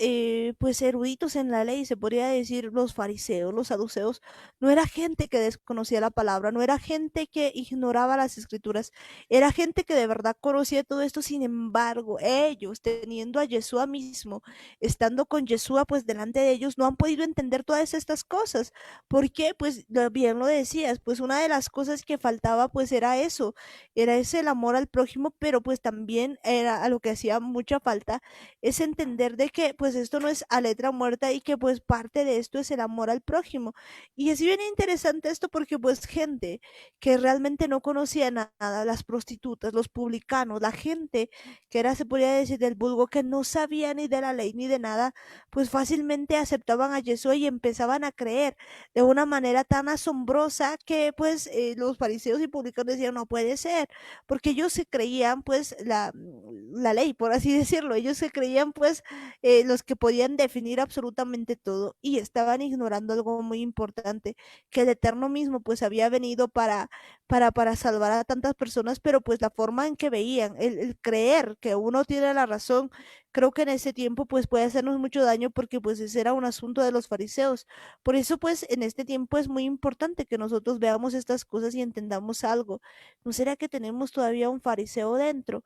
pues eruditos en la ley, se podría decir los fariseos, los saduceos, no era gente que desconocía la palabra, no era gente que ignoraba las escrituras, era gente que de verdad conocía todo esto. Sin embargo, ellos, teniendo a Yeshua mismo, estando con Yeshua pues delante de ellos, no han podido entender todas estas cosas. ¿Por qué? Pues bien lo decías, pues una de las cosas que faltaba pues era eso, era ese el amor al prójimo, pero pues también era a lo que hacía mucha falta, es entender de que pues esto no es a letra muerta y que pues parte de esto es el amor al prójimo. Y es bien interesante esto porque pues gente que realmente no conocía nada, las prostitutas, los publicanos, la gente que era, se podría decir, del vulgo, que no sabía ni de la ley ni de nada, pues fácilmente aceptaban a Yeshua y empezaban a creer de una manera tan asombrosa que pues los fariseos y publicanos decían, no puede ser, porque ellos se creían pues la ley, por así decirlo, ellos se creían pues los que podían definir absolutamente todo y estaban ignorando algo muy importante, que el Eterno mismo pues había venido para salvar a tantas personas, pero pues la forma en que veían, el creer que uno tiene la razón, creo que en ese tiempo pues puede hacernos mucho daño porque pues ese era un asunto de los fariseos. Por eso pues en este tiempo es muy importante que nosotros veamos estas cosas y entendamos algo. ¿No será que tenemos todavía un fariseo dentro?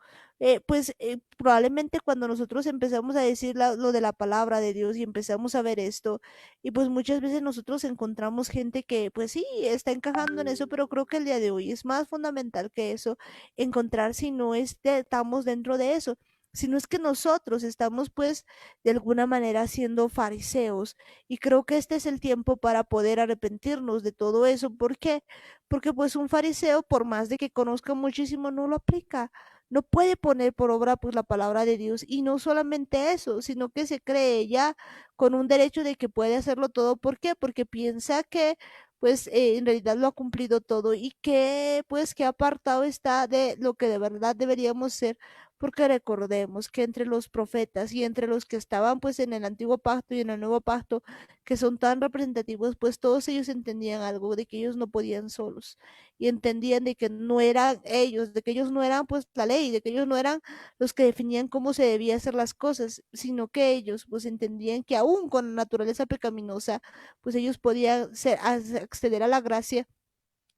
Probablemente cuando nosotros empezamos a decir lo de la palabra de Dios y empezamos a ver esto, y pues muchas veces nosotros encontramos gente que pues sí, está encajando en eso, pero creo que el día de hoy es más fundamental que eso, encontrar si no estamos dentro de eso, si no es que nosotros estamos pues de alguna manera siendo fariseos. Y creo que este es el tiempo para poder arrepentirnos de todo eso. ¿Por qué? Porque pues un fariseo, por más de que conozca muchísimo, no lo aplica, no puede poner por obra pues la palabra de Dios. Y no solamente eso, sino que se cree ya con un derecho de que puede hacerlo todo. ¿Por qué? Porque piensa que pues en realidad lo ha cumplido todo y que pues que apartado está de lo que de verdad deberíamos ser, porque recordemos que entre los profetas y entre los que estaban pues en el antiguo pacto y en el nuevo pacto, que son tan representativos, pues todos ellos entendían algo de que ellos no podían solos y entendían de que no eran ellos, de que ellos no eran pues la ley, de que ellos no eran los que definían cómo se debía hacer las cosas, sino que ellos pues entendían que aún con la naturaleza pecaminosa, pues ellos podían acceder a la gracia,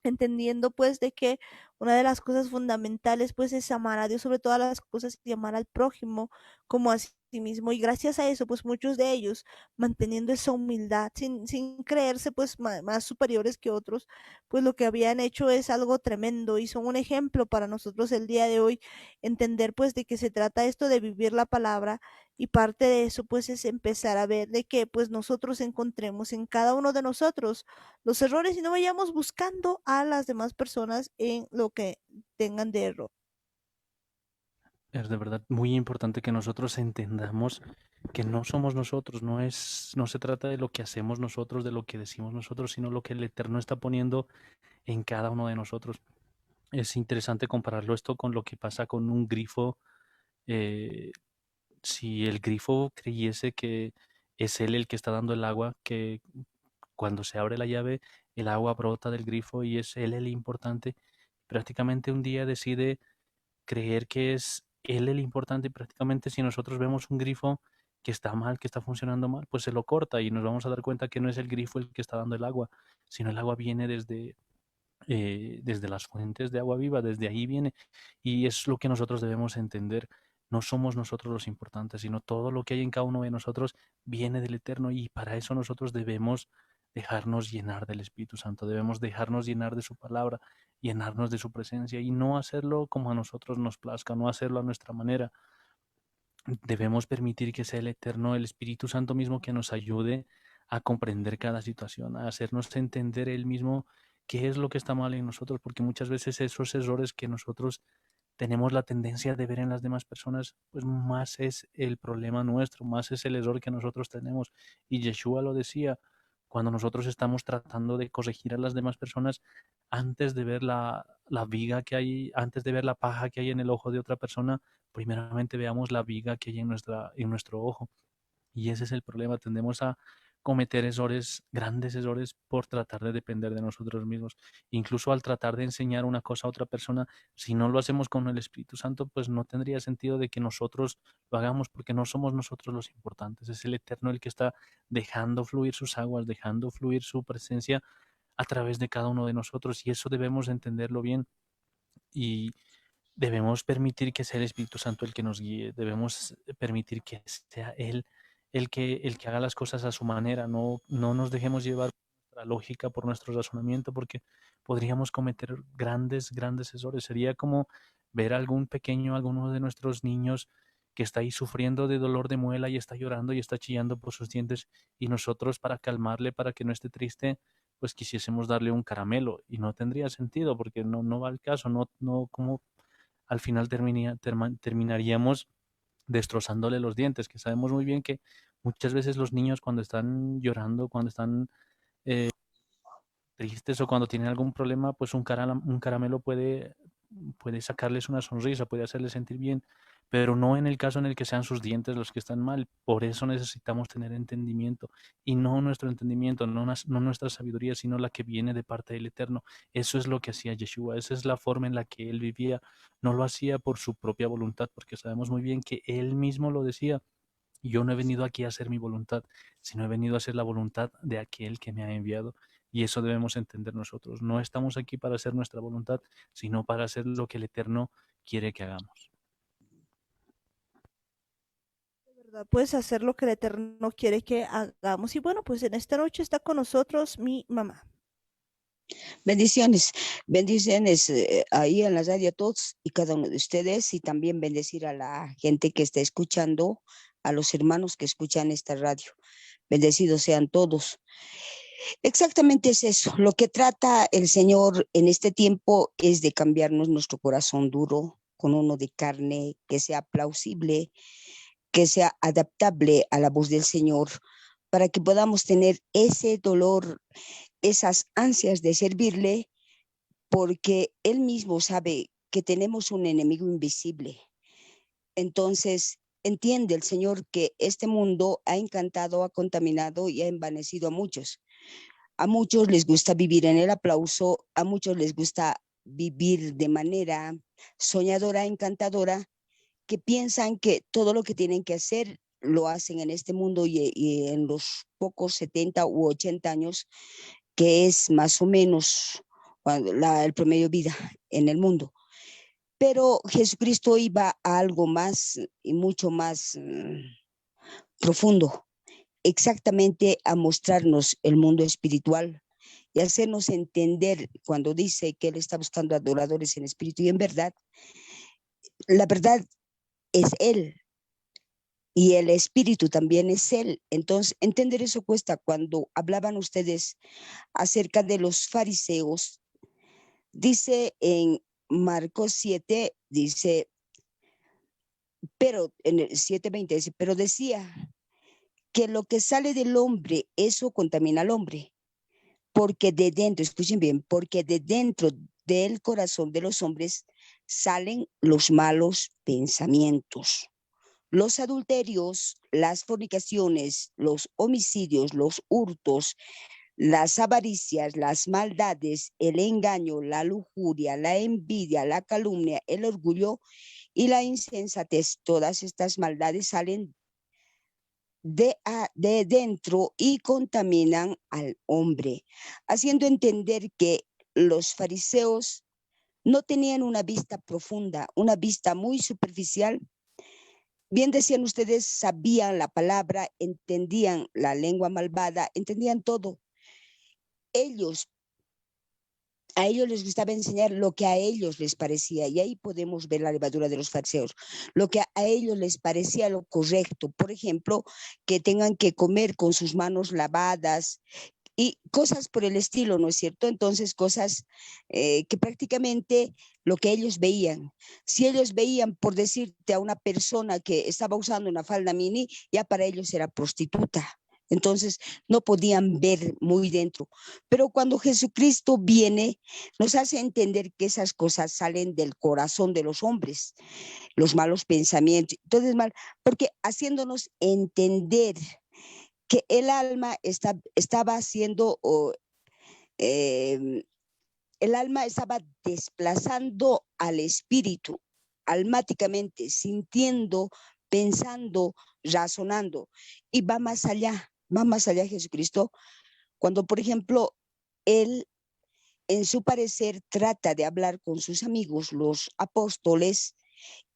entendiendo pues de que una de las cosas fundamentales pues es amar a Dios sobre todas las cosas y amar al prójimo como a sí mismo. Y gracias a eso pues muchos de ellos manteniendo esa humildad sin creerse pues más superiores que otros, pues lo que habían hecho es algo tremendo y son un ejemplo para nosotros el día de hoy, entender pues de que se trata esto de vivir la palabra. Y parte de eso pues es empezar a ver de que pues nosotros encontremos en cada uno de nosotros los errores y no vayamos buscando a las demás personas en lo que tengan de error. Es de verdad muy importante que nosotros entendamos que no somos nosotros, no se trata de lo que hacemos nosotros, de lo que decimos nosotros, sino lo que el Eterno está poniendo en cada uno de nosotros. Es interesante compararlo esto con lo que pasa con un grifo. eh, si el grifo creyese que es él el que está dando el agua, que cuando se abre la llave, el agua brota del grifo y es él el importante, prácticamente un día decide creer que es él el importante y prácticamente si nosotros vemos un grifo que está mal, que está funcionando mal, pues se lo corta y nos vamos a dar cuenta que no es el grifo el que está dando el agua, sino el agua viene desde las fuentes de agua viva, desde ahí viene. Y es lo que nosotros debemos entender. No somos nosotros los importantes, sino todo lo que hay en cada uno de nosotros viene del Eterno y para eso nosotros debemos dejarnos llenar del Espíritu Santo, debemos dejarnos llenar de su palabra, llenarnos de su presencia y no hacerlo como a nosotros nos plazca, no hacerlo a nuestra manera. Debemos permitir que sea el Eterno, el Espíritu Santo mismo que nos ayude a comprender cada situación, a hacernos entender Él mismo qué es lo que está mal en nosotros, porque muchas veces esos errores que nosotros tenemos la tendencia de ver en las demás personas, pues más es el problema nuestro, más es el error que nosotros tenemos. Y Yeshua lo decía, cuando nosotros estamos tratando de corregir a las demás personas, antes de ver la viga que hay, antes de ver la paja que hay en el ojo de otra persona, primeramente veamos la viga que hay en nuestro ojo. Y ese es el problema, tendemos a cometer errores, grandes errores, por tratar de depender de nosotros mismos. Incluso al tratar de enseñar una cosa a otra persona, si no lo hacemos con el Espíritu Santo, pues no tendría sentido de que nosotros lo hagamos, porque no somos nosotros los importantes, es el Eterno el que está dejando fluir sus aguas, dejando fluir su presencia a través de cada uno de nosotros, y eso debemos entenderlo bien. Y debemos permitir que sea el Espíritu Santo el que nos guíe, debemos permitir que sea Él el que haga las cosas a su manera, no nos dejemos llevar por nuestra lógica, por nuestro razonamiento, porque podríamos cometer grandes errores. Sería como ver a algún pequeño, alguno de nuestros niños que está ahí sufriendo de dolor de muela y está llorando y está chillando por sus dientes, y nosotros para calmarle, para que no esté triste, pues quisiésemos darle un caramelo y no tendría sentido porque no va al caso, no como al final terminaríamos destrozándole los dientes, que sabemos muy bien que muchas veces los niños cuando están llorando, cuando están tristes o cuando tienen algún problema, pues un caramelo puede sacarles una sonrisa, puede hacerles sentir bien, pero no en el caso en el que sean sus dientes los que están mal. Por eso necesitamos tener entendimiento, y no nuestro entendimiento, no nuestra sabiduría, sino la que viene de parte del Eterno. Eso es lo que hacía Yeshua, esa es la forma en la que él vivía. No lo hacía por su propia voluntad, porque sabemos muy bien que él mismo lo decía: yo no he venido aquí a hacer mi voluntad, sino he venido a hacer la voluntad de aquel que me ha enviado. Y eso debemos entender nosotros. No estamos aquí para hacer nuestra voluntad, sino para hacer lo que el Eterno quiere que hagamos. ¿Verdad? Puedes hacer lo que el Eterno quiere que hagamos. Y bueno, pues en esta noche está con nosotros mi mamá. Bendiciones, bendiciones ahí en la radio a todos y cada uno de ustedes, y también bendecir a la gente que está escuchando, a los hermanos que escuchan esta radio. Bendecidos sean todos. Exactamente es eso. Lo que trata el Señor en este tiempo es de cambiarnos nuestro corazón duro con uno de carne que sea plausible, que sea adaptable a la voz del Señor, para que podamos tener ese dolor, esas ansias de servirle, porque Él mismo sabe que tenemos un enemigo invisible. Entonces, entiende el Señor que este mundo ha encantado, ha contaminado y ha envanecido a muchos. A muchos les gusta vivir en el aplauso, a muchos les gusta vivir de manera soñadora, encantadora, que piensan que todo lo que tienen que hacer lo hacen en este mundo y en los pocos 70 u 80 años, que es más o menos el promedio de vida en el mundo. Pero Jesucristo iba a algo más y mucho más profundo, exactamente a mostrarnos el mundo espiritual y hacernos entender cuando dice que Él está buscando adoradores en espíritu y en verdad. La verdad es Él y el espíritu también es Él. Entonces, entender eso cuesta. Cuando hablaban ustedes acerca de los fariseos, dice en Marcos 7, dice, pero en el 7:20 dice, pero decía que lo que sale del hombre, eso contamina al hombre, porque de dentro, escuchen bien, porque de dentro del corazón de los hombres salen los malos pensamientos, los adulterios, las fornicaciones, los homicidios, los hurtos, las avaricias, las maldades, el engaño, la lujuria, la envidia, la calumnia, el orgullo y la insensatez. Todas estas maldades salen de dentro y contaminan al hombre, haciendo entender que los fariseos no tenían una vista profunda, una vista muy superficial. Bien decían ustedes, sabían la palabra, entendían la lengua malvada, entendían todo. A ellos les gustaba enseñar lo que a ellos les parecía, y ahí podemos ver la levadura de los fariseos, lo que a ellos les parecía lo correcto. Por ejemplo, que tengan que comer con sus manos lavadas y cosas por el estilo, ¿no es cierto? Entonces, cosas que prácticamente lo que ellos veían. Si ellos veían, por decirte, a una persona que estaba usando una falda mini, ya para ellos era prostituta. Entonces no podían ver muy dentro. Pero cuando Jesucristo viene, nos hace entender que esas cosas salen del corazón de los hombres, los malos pensamientos, todo es mal, porque haciéndonos entender que el alma estaba haciendo, el alma estaba desplazando al espíritu, almáticamente, sintiendo, pensando, razonando, y va más allá Jesucristo, cuando, por ejemplo, Él en su parecer trata de hablar con sus amigos, los apóstoles,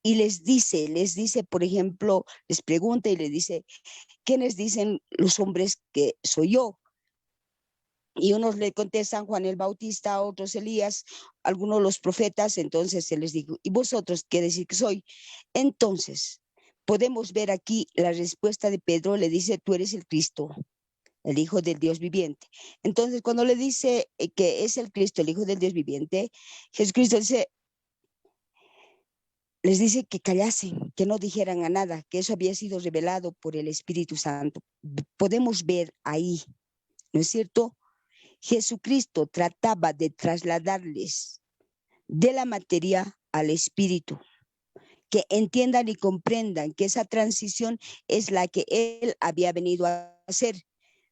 y les dice, por ejemplo, les pregunta y les dice, ¿quiénes dicen los hombres que soy yo? Y unos le contestan Juan el Bautista, otros Elías, algunos los profetas. Entonces se les dijo, ¿y vosotros qué decir que soy? Entonces podemos ver aquí la respuesta de Pedro, le dice, tú eres el Cristo, el Hijo del Dios viviente. Entonces, cuando le dice que es el Cristo, el Hijo del Dios viviente, Jesucristo les dice que callasen, que no dijeran a nada, que eso había sido revelado por el Espíritu Santo. Podemos ver ahí, ¿no es cierto? Jesucristo trataba de trasladarles de la materia al espíritu. que entiendan y comprendan que esa transición es la que Él había venido a hacer,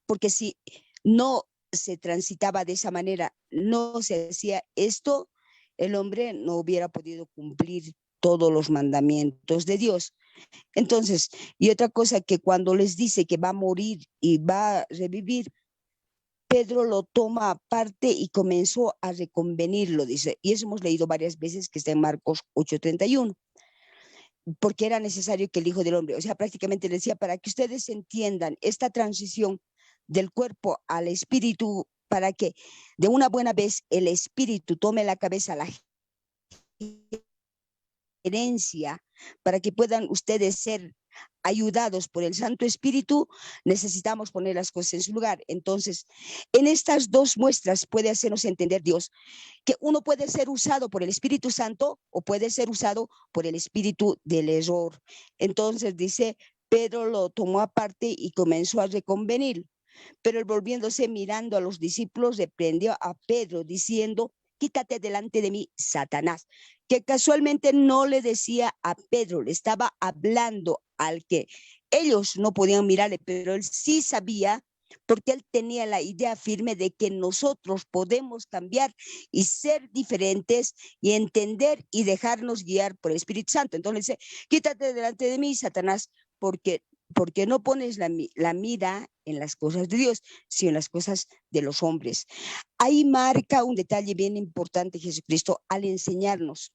porque si no se transitaba de esa manera, no se hacía esto, el hombre no hubiera podido cumplir todos los mandamientos de Dios. Entonces, y otra cosa, que cuando les dice que va a morir y va a revivir, Pedro lo toma aparte y comenzó a reconvenirlo, dice, y eso hemos leído varias veces, que está en Marcos 8:31, porque era necesario que el Hijo del Hombre, o sea, prácticamente le decía, para que ustedes entiendan esta transición del cuerpo al espíritu, para que de una buena vez el espíritu tome la cabeza, la herencia, para que puedan ustedes ser ayudados por el Santo Espíritu, necesitamos poner las cosas en su lugar. Entonces, en estas dos muestras puede hacernos entender Dios que uno puede ser usado por el Espíritu Santo o puede ser usado por el espíritu del error. Entonces dice, Pedro lo tomó aparte y comenzó a reconvenir, pero él, volviéndose, mirando a los discípulos, reprendió a Pedro diciendo, quítate delante de mí, Satanás, que casualmente no le decía a Pedro, le estaba hablando al que ellos no podían mirarle, pero él sí sabía, porque él tenía la idea firme de que nosotros podemos cambiar y ser diferentes y entender y dejarnos guiar por el Espíritu Santo. Entonces dice, quítate delante de mí, Satanás, porque no pones la mira en las cosas de Dios, sino en las cosas de los hombres. Ahí marca un detalle bien importante Jesucristo al enseñarnos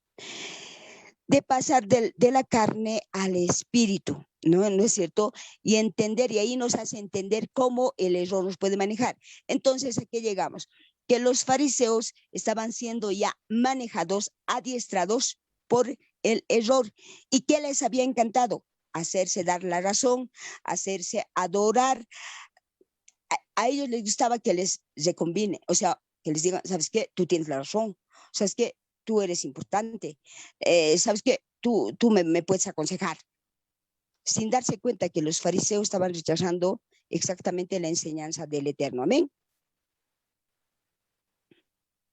de pasar de la carne al espíritu, ¿no es cierto? Y entender, y ahí nos hace entender cómo el error nos puede manejar. Entonces, ¿a qué llegamos? Que los fariseos estaban siendo ya manejados, adiestrados por el error. ¿Y qué les había encantado? Hacerse dar la razón, hacerse adorar. A ellos les gustaba que les recombine, o sea, que les digan, ¿sabes qué? Tú tienes la razón, ¿sabes qué? Tú eres importante, ¿sabes qué? Tú me puedes aconsejar, sin darse cuenta que los fariseos estaban rechazando exactamente la enseñanza del Eterno. Amén.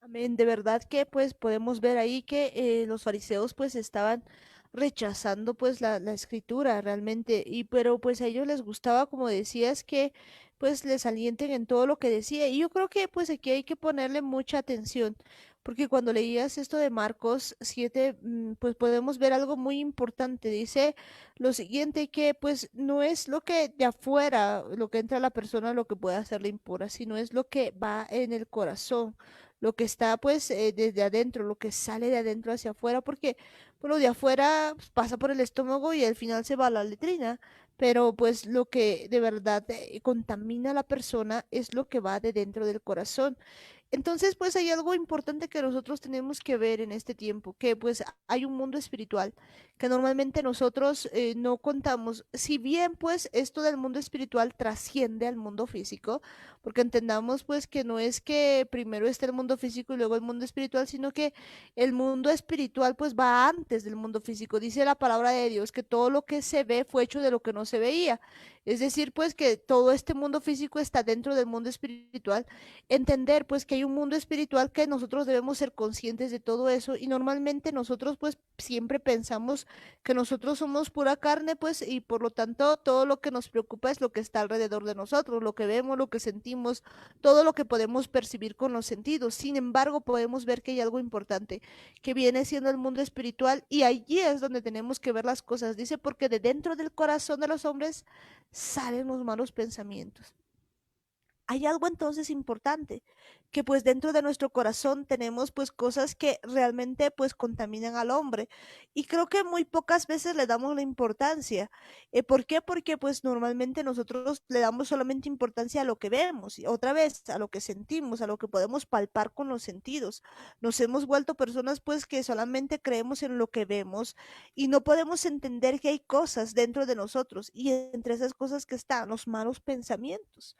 Amén. De verdad que pues podemos ver ahí que los fariseos pues estaban rechazando pues la escritura realmente y pero pues a ellos les gustaba, como decías, que pues les alienten en todo lo que decía, y yo creo que pues aquí hay que ponerle mucha atención, porque cuando leías esto de Marcos 7 pues podemos ver algo muy importante. Dice lo siguiente, que pues no es lo que de afuera, lo que entra a la persona, lo que puede hacerle impura, sino es lo que va en el corazón, lo que está pues desde adentro, lo que sale de adentro hacia afuera, porque pues, lo de afuera pues, pasa por el estómago y al final se va a la letrina, pero pues lo que de verdad contamina a la persona es lo que va de dentro del corazón. Entonces, pues hay algo importante que nosotros tenemos que ver en este tiempo, que pues hay un mundo espiritual que normalmente nosotros no contamos. Si bien pues esto del mundo espiritual trasciende al mundo físico, porque entendamos pues que no es que primero esté el mundo físico y luego el mundo espiritual, sino que el mundo espiritual pues va antes del mundo físico. Dice la palabra de Dios que todo lo que se ve fue hecho de lo que no se veía. Es decir, pues que todo este mundo físico está dentro del mundo espiritual. Entender pues que hay un mundo espiritual, que nosotros debemos ser conscientes de todo eso, y normalmente nosotros pues siempre pensamos que nosotros somos pura carne pues, y por lo tanto todo lo que nos preocupa es lo que está alrededor de nosotros, lo que vemos, lo que sentimos, todo lo que podemos percibir con los sentidos. Sin embargo, podemos ver que hay algo importante que viene siendo el mundo espiritual, y allí es donde tenemos que ver las cosas. Dice, porque de dentro del corazón de los hombres salen los malos pensamientos. Hay algo entonces importante, que pues dentro de nuestro corazón tenemos pues cosas que realmente pues contaminan al hombre, y creo que muy pocas veces le damos la importancia. ¿Por qué? Porque pues normalmente nosotros le damos solamente importancia a lo que vemos, y otra vez a lo que sentimos, a lo que podemos palpar con los sentidos. Nos hemos vuelto personas pues que solamente creemos en lo que vemos y no podemos entender que hay cosas dentro de nosotros, y entre esas cosas que están los malos pensamientos.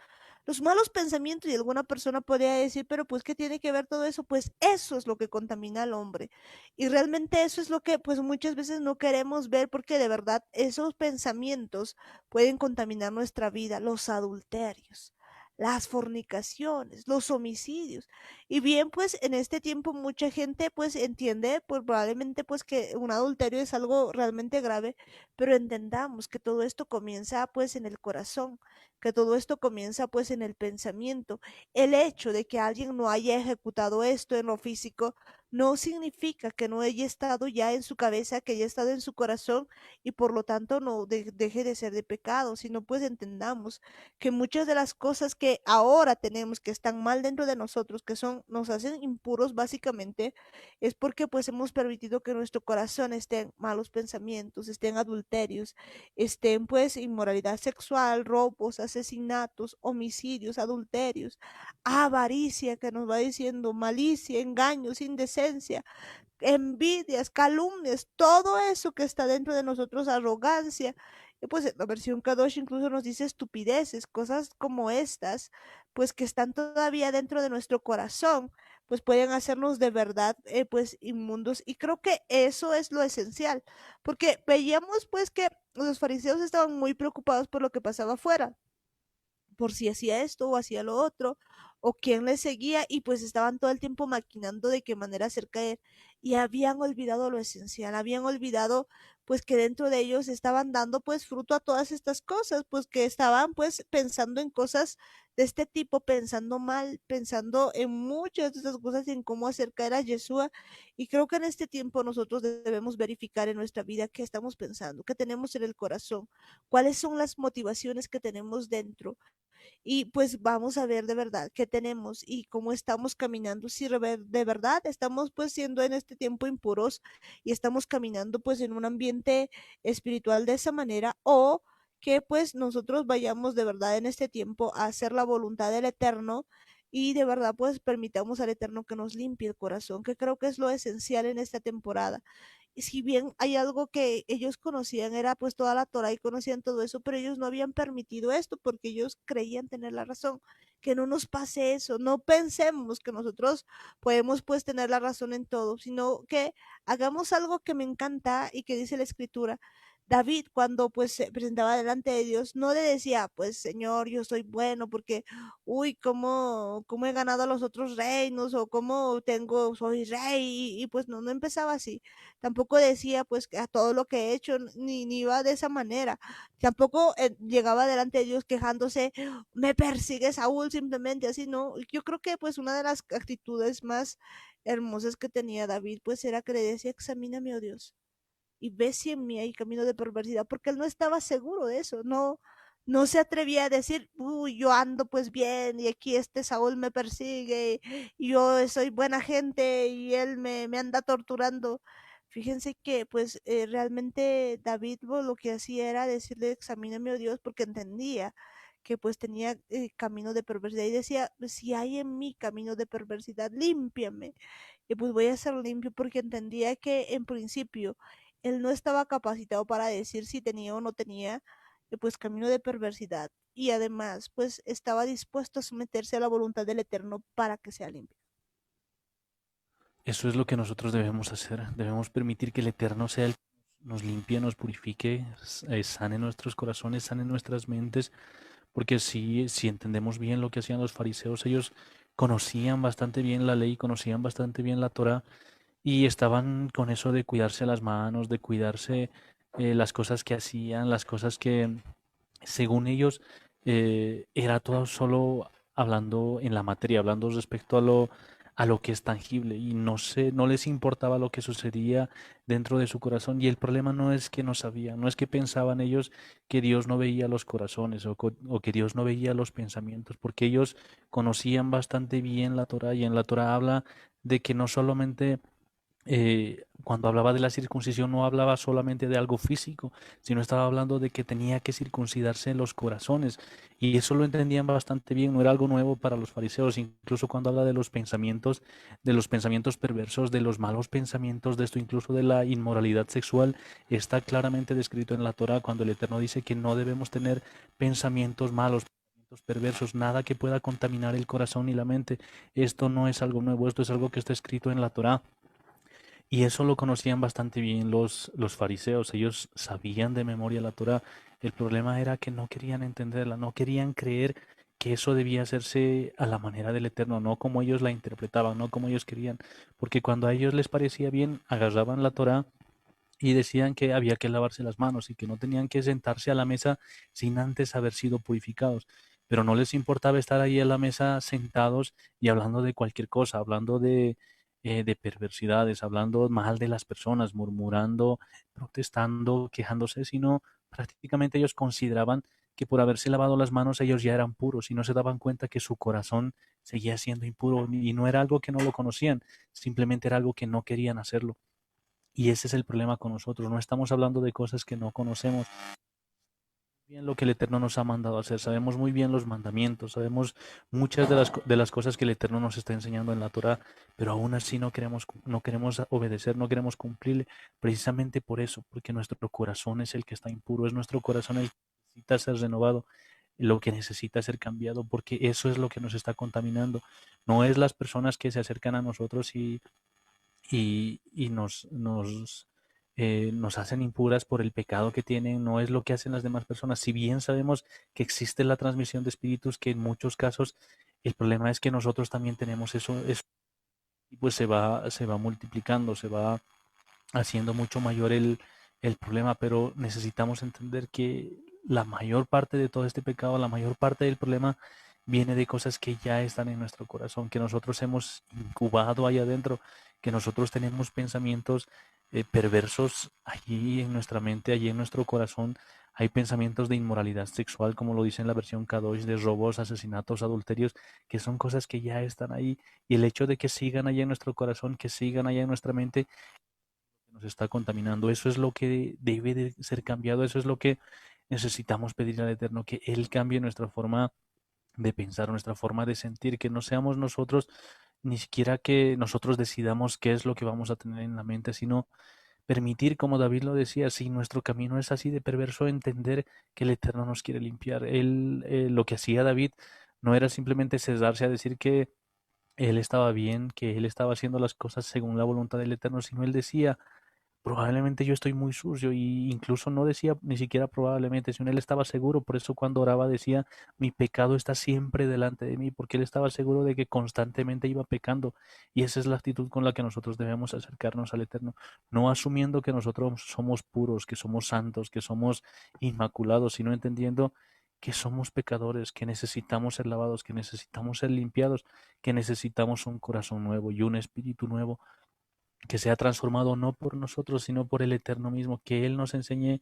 Los malos pensamientos, y alguna persona podría decir, pero pues, ¿qué tiene que ver todo eso? Pues eso es lo que contamina al hombre. Y realmente eso es lo que pues muchas veces no queremos ver, porque de verdad esos pensamientos pueden contaminar nuestra vida. Los adulterios, las fornicaciones, los homicidios. Y bien, pues en este tiempo mucha gente pues entiende, pues probablemente pues que un adulterio es algo realmente grave, pero entendamos que todo esto comienza pues en el corazón, que todo esto comienza pues en el pensamiento. El hecho de que alguien no haya ejecutado esto en lo físico no significa que no haya estado ya en su cabeza, que haya estado en su corazón y por lo tanto no deje de ser de pecado, sino pues entendamos que muchas de las cosas que ahora tenemos que están mal dentro de nosotros, que son, nos hacen impuros básicamente, es porque pues hemos permitido que nuestro corazón esté en malos pensamientos, esté en adulterios, estén pues inmoralidad sexual, robos, asesinatos, homicidios, adulterios, avaricia que nos va diciendo, malicia, engaños, indecencia, envidias, calumnias, todo eso que está dentro de nosotros, arrogancia. Y pues la versión Kadosh incluso nos dice estupideces, cosas como estas, pues que están todavía dentro de nuestro corazón, pues pueden hacernos de verdad pues inmundos. Y creo que eso es lo esencial, porque veíamos pues que los fariseos estaban muy preocupados por lo que pasaba afuera, por si hacía esto o hacía lo otro, o quién le seguía, y pues estaban todo el tiempo maquinando de qué manera hacer caer, y habían olvidado lo esencial, habían olvidado pues que dentro de ellos estaban dando pues fruto a todas estas cosas, pues que estaban pues pensando en cosas de este tipo, pensando mal, pensando en muchas de esas cosas y en cómo hacer caer a Yeshua. Y creo que en este tiempo nosotros debemos verificar en nuestra vida qué estamos pensando, qué tenemos en el corazón, cuáles son las motivaciones que tenemos dentro, y pues vamos a ver de verdad qué tenemos y cómo estamos caminando, si de verdad estamos pues siendo en este tiempo impuros y estamos caminando pues en un ambiente espiritual de esa manera, o que pues nosotros vayamos de verdad en este tiempo a hacer la voluntad del Eterno y de verdad pues permitamos al Eterno que nos limpie el corazón, que creo que es lo esencial en esta temporada. Y si bien hay algo que ellos conocían, era pues toda la Torah y conocían todo eso, pero ellos no habían permitido esto porque ellos creían tener la razón. Que no nos pase eso, no pensemos que nosotros podemos pues tener la razón en todo, sino que hagamos algo que me encanta y que dice la escritura. David, cuando pues se presentaba delante de Dios, no le decía, pues Señor, yo soy bueno porque, uy, cómo he ganado a los otros reinos, o cómo tengo, soy rey, y pues no empezaba así. Tampoco decía pues que a todo lo que he hecho, ni iba de esa manera. Tampoco llegaba delante de Dios quejándose, me persigue Saúl, simplemente así, ¿no? Yo creo que pues una de las actitudes más hermosas que tenía David pues era que le decía, examíname, oh Dios, y ve si en mí hay camino de perversidad, porque él no estaba seguro de eso, no se atrevía a decir, uy, yo ando pues bien y aquí este Saúl me persigue y yo soy buena gente y él me anda torturando. Fíjense que pues realmente David lo que hacía era decirle, examíname, oh Dios, porque entendía que pues tenía camino de perversidad y decía, si hay en mí camino de perversidad, límpiame. Y pues voy a ser limpio porque entendía que en principio él no estaba capacitado para decir si tenía o no tenía pues camino de perversidad, y además pues estaba dispuesto a someterse a la voluntad del Eterno para que sea limpio. Eso es lo que nosotros debemos hacer. Debemos permitir que el Eterno sea el que nos limpie, nos purifique, sane nuestros corazones, sane nuestras mentes, porque si entendemos bien lo que hacían los fariseos, ellos conocían bastante bien la ley, conocían bastante bien la Torá, y estaban con eso de cuidarse las manos, de cuidarse las cosas que hacían, las cosas que, según ellos, era todo solo hablando en la materia, hablando respecto a lo que es tangible, y no les importaba lo que sucedía dentro de su corazón. Y el problema no es que no sabían, no es que pensaban ellos que Dios no veía los corazones, o que Dios no veía los pensamientos, porque ellos conocían bastante bien la Torah, y en la Torah habla de que no solamente cuando hablaba de la circuncisión no hablaba solamente de algo físico, sino estaba hablando de que tenía que circuncidarse los corazones. Y eso lo entendían bastante bien, no era algo nuevo para los fariseos. Incluso cuando habla de los pensamientos perversos, de los malos pensamientos, de esto, incluso de la inmoralidad sexual, está claramente descrito en la Torah, cuando el Eterno dice que no debemos tener pensamientos malos, pensamientos perversos, nada que pueda contaminar el corazón y la mente. Esto no es algo nuevo, esto es algo que está escrito en la Torah. Y eso lo conocían bastante bien los fariseos. Ellos sabían de memoria la Torá. El problema era que no querían entenderla, no querían creer porque eso debía hacerse a la manera del Eterno, no como ellos la interpretaban, no como ellos querían, porque cuando a ellos les parecía bien, agarraban la Torá y decían que había que lavarse las manos y que no tenían que sentarse a la mesa sin antes haber sido purificados. Pero no les importaba estar ahí a la mesa sentados y hablando de cualquier cosa, hablando de perversidades, hablando mal de las personas, murmurando, protestando, quejándose, sino prácticamente ellos consideraban que por haberse lavado las manos ellos ya eran puros y no se daban cuenta que su corazón seguía siendo impuro y no era algo que no lo conocían, simplemente era algo que no querían hacerlo. Y ese es el problema con nosotros. No estamos hablando de cosas que no conocemos bien lo que el Eterno nos ha mandado a hacer. Sabemos muy bien los mandamientos, sabemos muchas de las cosas que el Eterno nos está enseñando en la Torah, pero aún así no queremos obedecer, no queremos cumplir, precisamente por eso, porque nuestro corazón es el que está impuro, es nuestro corazón el que necesita ser renovado, lo que necesita ser cambiado, porque eso es lo que nos está contaminando. No es las personas que se acercan a nosotros y nos hacen impuras por el pecado que tienen, no es lo que hacen las demás personas. Si bien sabemos que existe la transmisión de espíritus, que en muchos casos el problema es que nosotros también tenemos eso y pues se va multiplicando, se va haciendo mucho mayor el problema, pero necesitamos entender que la mayor parte de todo este pecado, la mayor parte del problema viene de cosas que ya están en nuestro corazón, que nosotros hemos incubado ahí adentro, que nosotros tenemos pensamientos perversos allí en nuestra mente, allí en nuestro corazón. Hay pensamientos de inmoralidad sexual, como lo dice en la versión Kadosh, de robos, asesinatos, adulterios, que son cosas que ya están ahí. Y el hecho de que sigan allá en nuestro corazón, que sigan allá en nuestra mente, nos está contaminando. Eso es lo que debe de ser cambiado, eso es lo que necesitamos pedir al Eterno, que Él cambie nuestra forma de pensar, nuestra forma de sentir, que no seamos nosotros, ni siquiera que nosotros decidamos qué es lo que vamos a tener en la mente, sino permitir, como David lo decía, si nuestro camino es así de perverso, entender que el Eterno nos quiere limpiar. Él, lo que hacía David no era simplemente cesarse a decir que él estaba bien, que él estaba haciendo las cosas según la voluntad del Eterno, sino él decía, probablemente yo estoy muy sucio y incluso no decía ni siquiera probablemente, sino él estaba seguro, por eso cuando oraba decía, mi pecado está siempre delante de mí, porque él estaba seguro de que constantemente iba pecando y esa es la actitud con la que nosotros debemos acercarnos al Eterno, no asumiendo que nosotros somos puros, que somos santos, que somos inmaculados, sino entendiendo que somos pecadores, que necesitamos ser lavados, que necesitamos ser limpiados, que necesitamos un corazón nuevo y un espíritu nuevo que sea transformado no por nosotros, sino por el Eterno mismo, que Él nos enseñe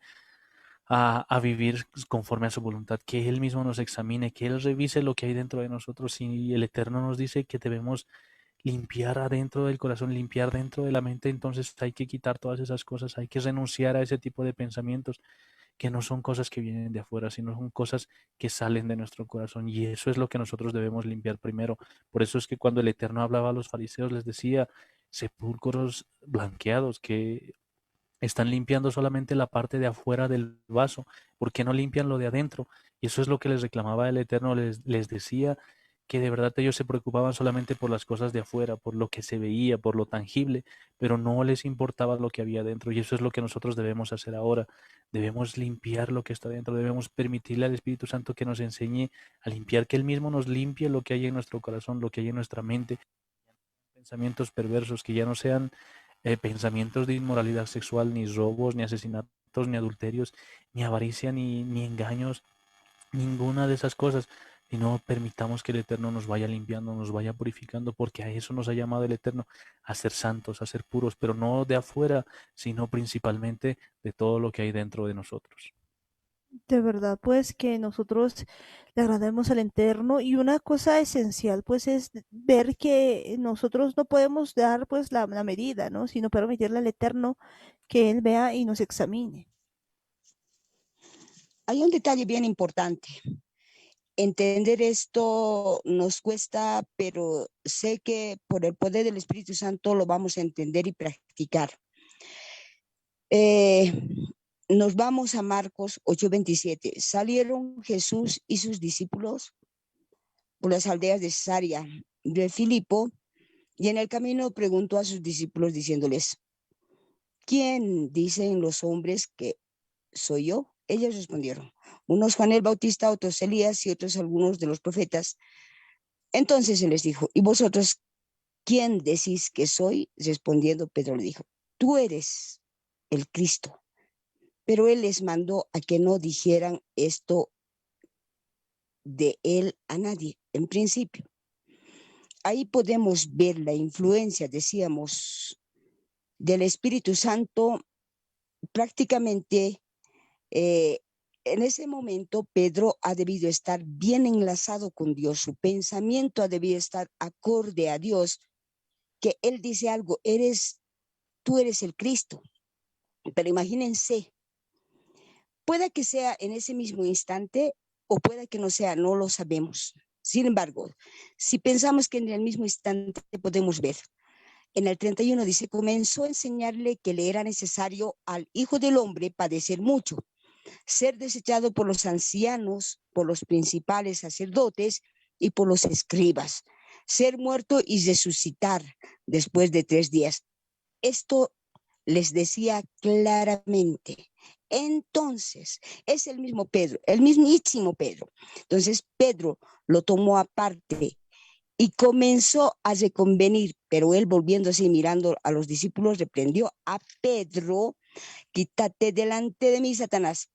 a vivir conforme a su voluntad, que Él mismo nos examine, que Él revise lo que hay dentro de nosotros. Y el Eterno nos dice que debemos limpiar adentro del corazón, limpiar dentro de la mente, entonces hay que quitar todas esas cosas, hay que renunciar a ese tipo de pensamientos que no son cosas que vienen de afuera, sino son cosas que salen de nuestro corazón. Y eso es lo que nosotros debemos limpiar primero. Por eso es que cuando el Eterno hablaba a los fariseos, les decía, sepulcros blanqueados, que están limpiando solamente la parte de afuera del vaso. ¿Por qué no limpian lo de adentro? Y eso es lo que les reclamaba el Eterno, les decía que de verdad ellos se preocupaban solamente por las cosas de afuera, por lo que se veía, por lo tangible, pero no les importaba lo que había dentro. Y eso es lo que nosotros debemos hacer ahora. Debemos limpiar lo que está dentro, debemos permitirle al Espíritu Santo que nos enseñe a limpiar, que Él mismo nos limpie lo que hay en nuestro corazón, lo que hay en nuestra mente, pensamientos perversos, que ya no sean pensamientos de inmoralidad sexual, ni robos, ni asesinatos, ni adulterios, ni avaricia, ni engaños, ninguna de esas cosas, y no permitamos que el Eterno nos vaya limpiando, nos vaya purificando, porque a eso nos ha llamado el Eterno, a ser santos, a ser puros, pero no de afuera, sino principalmente de todo lo que hay dentro de nosotros. De verdad, pues que nosotros le agrademos al Eterno y una cosa esencial, pues es ver que nosotros no podemos dar pues la medida, ¿no? Sino permitirle al Eterno que Él vea y nos examine. Hay un detalle bien importante. Entender esto nos cuesta, pero sé que por el poder del Espíritu Santo lo vamos a entender y practicar. Eh, Nos vamos a Marcos 8:27. Salieron Jesús y sus discípulos por las aldeas de Cesarea de Filipo y en el camino preguntó a sus discípulos diciéndoles, ¿quién dicen los hombres que soy yo? Ellos respondieron, unos Juan el Bautista, otros Elías y otros algunos de los profetas. Entonces él les dijo, ¿y vosotros quién decís que soy? Respondiendo Pedro le dijo, tú eres el Cristo. Pero él les mandó a que no dijeran esto de él a nadie, en principio. Ahí podemos ver la influencia, decíamos, del Espíritu Santo. Prácticamente en ese momento Pedro ha debido estar bien enlazado con Dios, su pensamiento ha debido estar acorde a Dios, que él dice algo, tú eres el Cristo. Pero imagínense, puede que sea en ese mismo instante o puede que no sea, no lo sabemos. Sin embargo, si pensamos que en el mismo instante podemos ver, en el 31 dice, comenzó a enseñarle que le era necesario al Hijo del Hombre padecer mucho, ser desechado por los ancianos, por los principales sacerdotes y por los escribas, ser muerto y resucitar después de 3 días. Esto les decía claramente. Entonces, es el mismo Pedro, el mismísimo Pedro. Entonces, Pedro lo tomó aparte y comenzó a reconvenir, pero él volviéndose y mirando a los discípulos, reprendió a Pedro, quítate delante de mí, Satanás,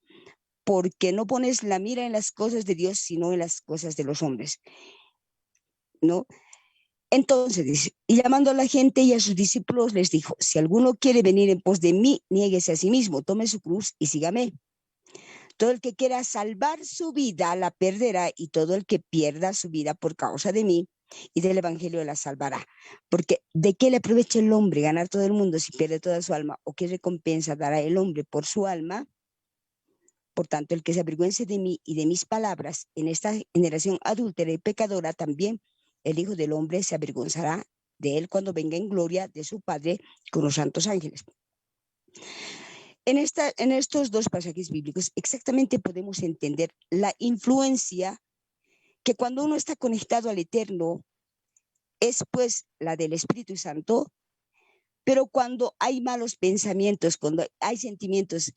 porque no pones la mira en las cosas de Dios, sino en las cosas de los hombres, ¿no? Entonces dice, y llamando a la gente y a sus discípulos les dijo, si alguno quiere venir en pos de mí, niéguese a sí mismo, tome su cruz y sígame. Todo el que quiera salvar su vida la perderá, y todo el que pierda su vida por causa de mí y del evangelio la salvará. Porque ¿de qué le aprovecha el hombre ganar todo el mundo si pierde toda su alma? ¿O qué recompensa dará el hombre por su alma? Por tanto, el que se avergüence de mí y de mis palabras en esta generación adúltera y pecadora, también el Hijo del Hombre se avergonzará de él cuando venga en gloria de su Padre con los santos ángeles. En estos dos pasajes bíblicos exactamente podemos entender la influencia que cuando uno está conectado al Eterno es pues la del Espíritu Santo, pero cuando hay malos pensamientos, cuando hay sentimientos,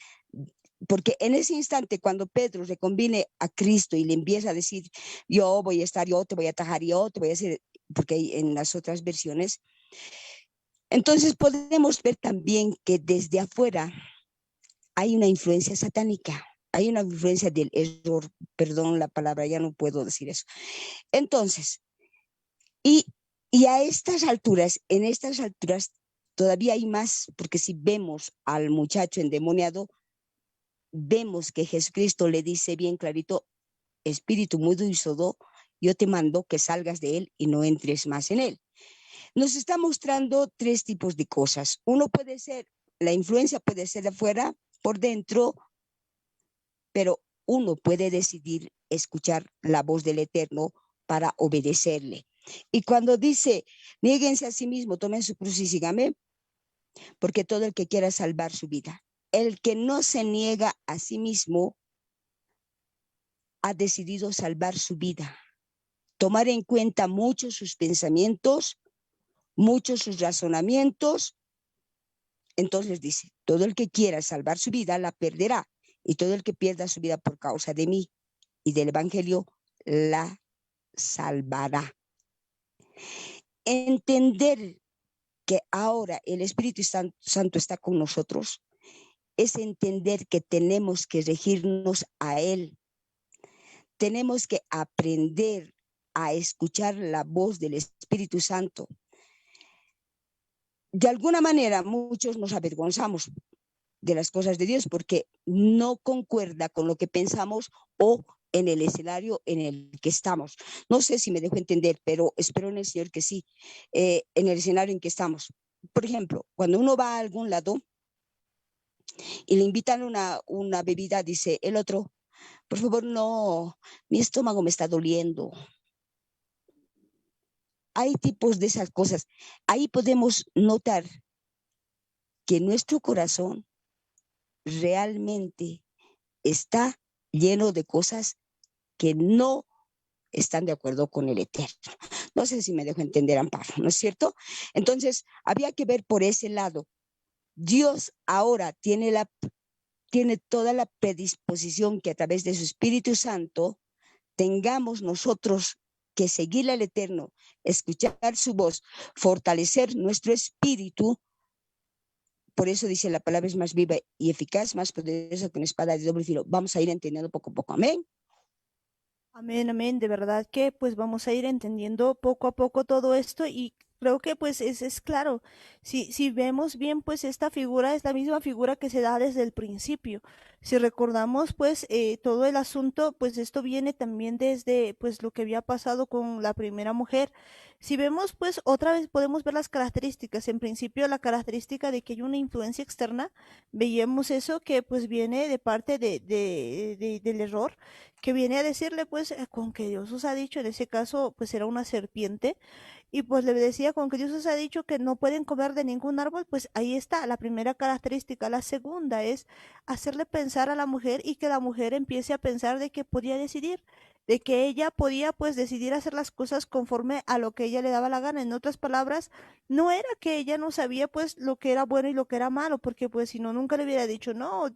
porque en ese instante cuando Pedro reconviene a Cristo y le empieza a decir, yo voy a estar, yo te voy a atajar, yo te voy a hacer, porque hay en las otras versiones, entonces podemos ver también que desde afuera hay una influencia satánica, hay una influencia del error, perdón la palabra, ya no puedo decir eso. Entonces, y a estas alturas, en estas alturas, todavía hay más, porque si vemos al muchacho endemoniado, vemos que Jesucristo le dice bien clarito, espíritu mudo y sordo, yo te mando que salgas de él y no entres más en él. Nos está mostrando 3 tipos de cosas. Uno puede ser, la influencia puede ser de afuera, por dentro, pero uno puede decidir escuchar la voz del Eterno para obedecerle. Y cuando dice, niéguense a sí mismo, tomen su cruz y sígame, porque todo el que quiera salvar su vida, el que no se niega a sí mismo, ha decidido salvar su vida, tomar en cuenta mucho sus pensamientos, muchos sus razonamientos. Entonces dice, todo el que quiera salvar su vida la perderá, y todo el que pierda su vida por causa de mí y del evangelio la salvará. Entender que ahora el Espíritu Santo está con nosotros es entender que tenemos que regirnos a él. Tenemos que aprender a escuchar la voz del Espíritu Santo. De alguna manera, muchos nos avergonzamos de las cosas de Dios porque no concuerda con lo que pensamos o en el escenario en el que estamos. No sé si me dejo entender, pero espero en el Señor que sí, en el escenario en que estamos. Por ejemplo, cuando uno va a algún lado y le invitan una bebida, dice el otro, por favor, no, mi estómago me está doliendo. Hay tipos de esas cosas. Ahí podemos notar que nuestro corazón realmente está lleno de cosas que no están de acuerdo con el Eterno. No sé si me dejo entender, Amparo, ¿no es cierto? Entonces, había que ver por ese lado. Dios ahora tiene tiene toda la predisposición que a través de su Espíritu Santo tengamos nosotros que seguir al Eterno, escuchar su voz, fortalecer nuestro espíritu. Por eso dice la palabra es más viva y eficaz, más poderosa que una espada de doble filo. Vamos a ir entendiendo poco a poco. Amén. Amén, amén. De verdad que pues vamos a ir entendiendo poco a poco todo esto y creo que pues es claro. Si vemos bien pues esta figura es la misma figura que se da desde el principio. Si recordamos pues todo el asunto pues esto viene también desde pues lo que había pasado con la primera mujer. Si vemos pues otra vez podemos ver las características. En principio la característica de que hay una influencia externa, veíamos eso que pues viene de parte del error que viene a decirle pues con que Dios os ha dicho, en ese caso pues era una serpiente, y pues le decía con que Dios os ha dicho que no pueden comer de ningún árbol, pues ahí está la primera característica. La segunda es hacerle pensar a la mujer y que la mujer empiece a pensar de que podía decidir, de que ella podía pues decidir hacer las cosas conforme a lo que ella le daba la gana. En otras palabras, no era que ella no sabía pues lo que era bueno y lo que era malo, porque pues si no nunca le hubiera dicho, no,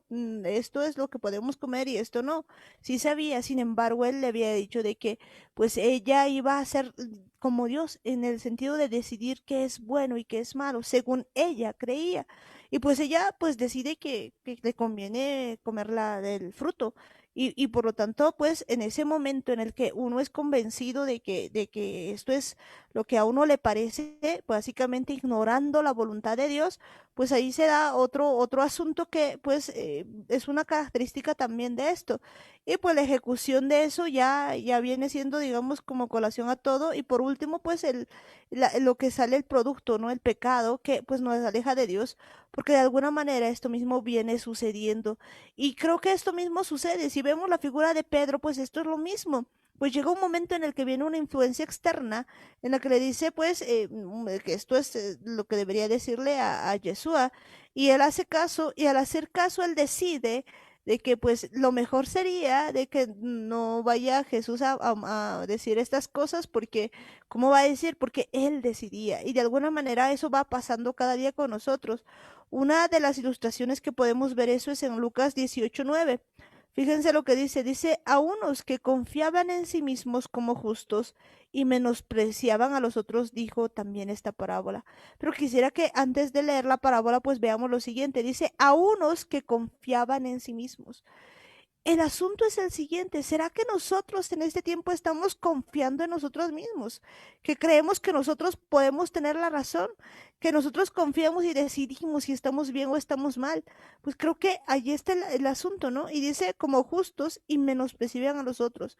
esto es lo que podemos comer y esto no. Sí sabía, sin embargo, él le había dicho de que pues ella iba a ser como Dios en el sentido de decidir qué es bueno y qué es malo, según ella creía. Y pues ella pues decide que le conviene comerla del fruto. Y por lo tanto, pues en ese momento en el que uno es convencido de que esto es lo que a uno le parece, básicamente ignorando la voluntad de Dios, pues ahí se da otro asunto que pues es una característica también de esto. Y pues la ejecución de eso ya viene siendo, digamos, como colación a todo. Y por último, pues lo que sale el producto, ¿no? El pecado, que pues nos aleja de Dios, porque de alguna manera esto mismo viene sucediendo. Y creo que esto mismo sucede. Si vemos la figura de Pedro, pues esto es lo mismo. Pues llega un momento en el que viene una influencia externa, en la que le dice, pues, que esto es lo que debería decirle a Yeshua, y él hace caso, y al hacer caso, él decide de que pues lo mejor sería de que no vaya Jesús a decir estas cosas porque, ¿cómo va a decir? Porque él decidía y de alguna manera eso va pasando cada día con nosotros. Una de las ilustraciones que podemos ver eso es en Lucas 18:9. Fíjense lo que dice, a unos que confiaban en sí mismos como justos y menospreciaban a los otros, dijo también esta parábola. Pero quisiera que antes de leer la parábola, pues veamos lo siguiente. Dice, a unos que confiaban en sí mismos. El asunto es el siguiente, ¿será que nosotros en este tiempo estamos confiando en nosotros mismos? Que creemos que nosotros podemos tener la razón, que nosotros confiamos y decidimos si estamos bien o estamos mal. Pues creo que ahí está el asunto, ¿no? Y dice como justos y menosprecian a los otros.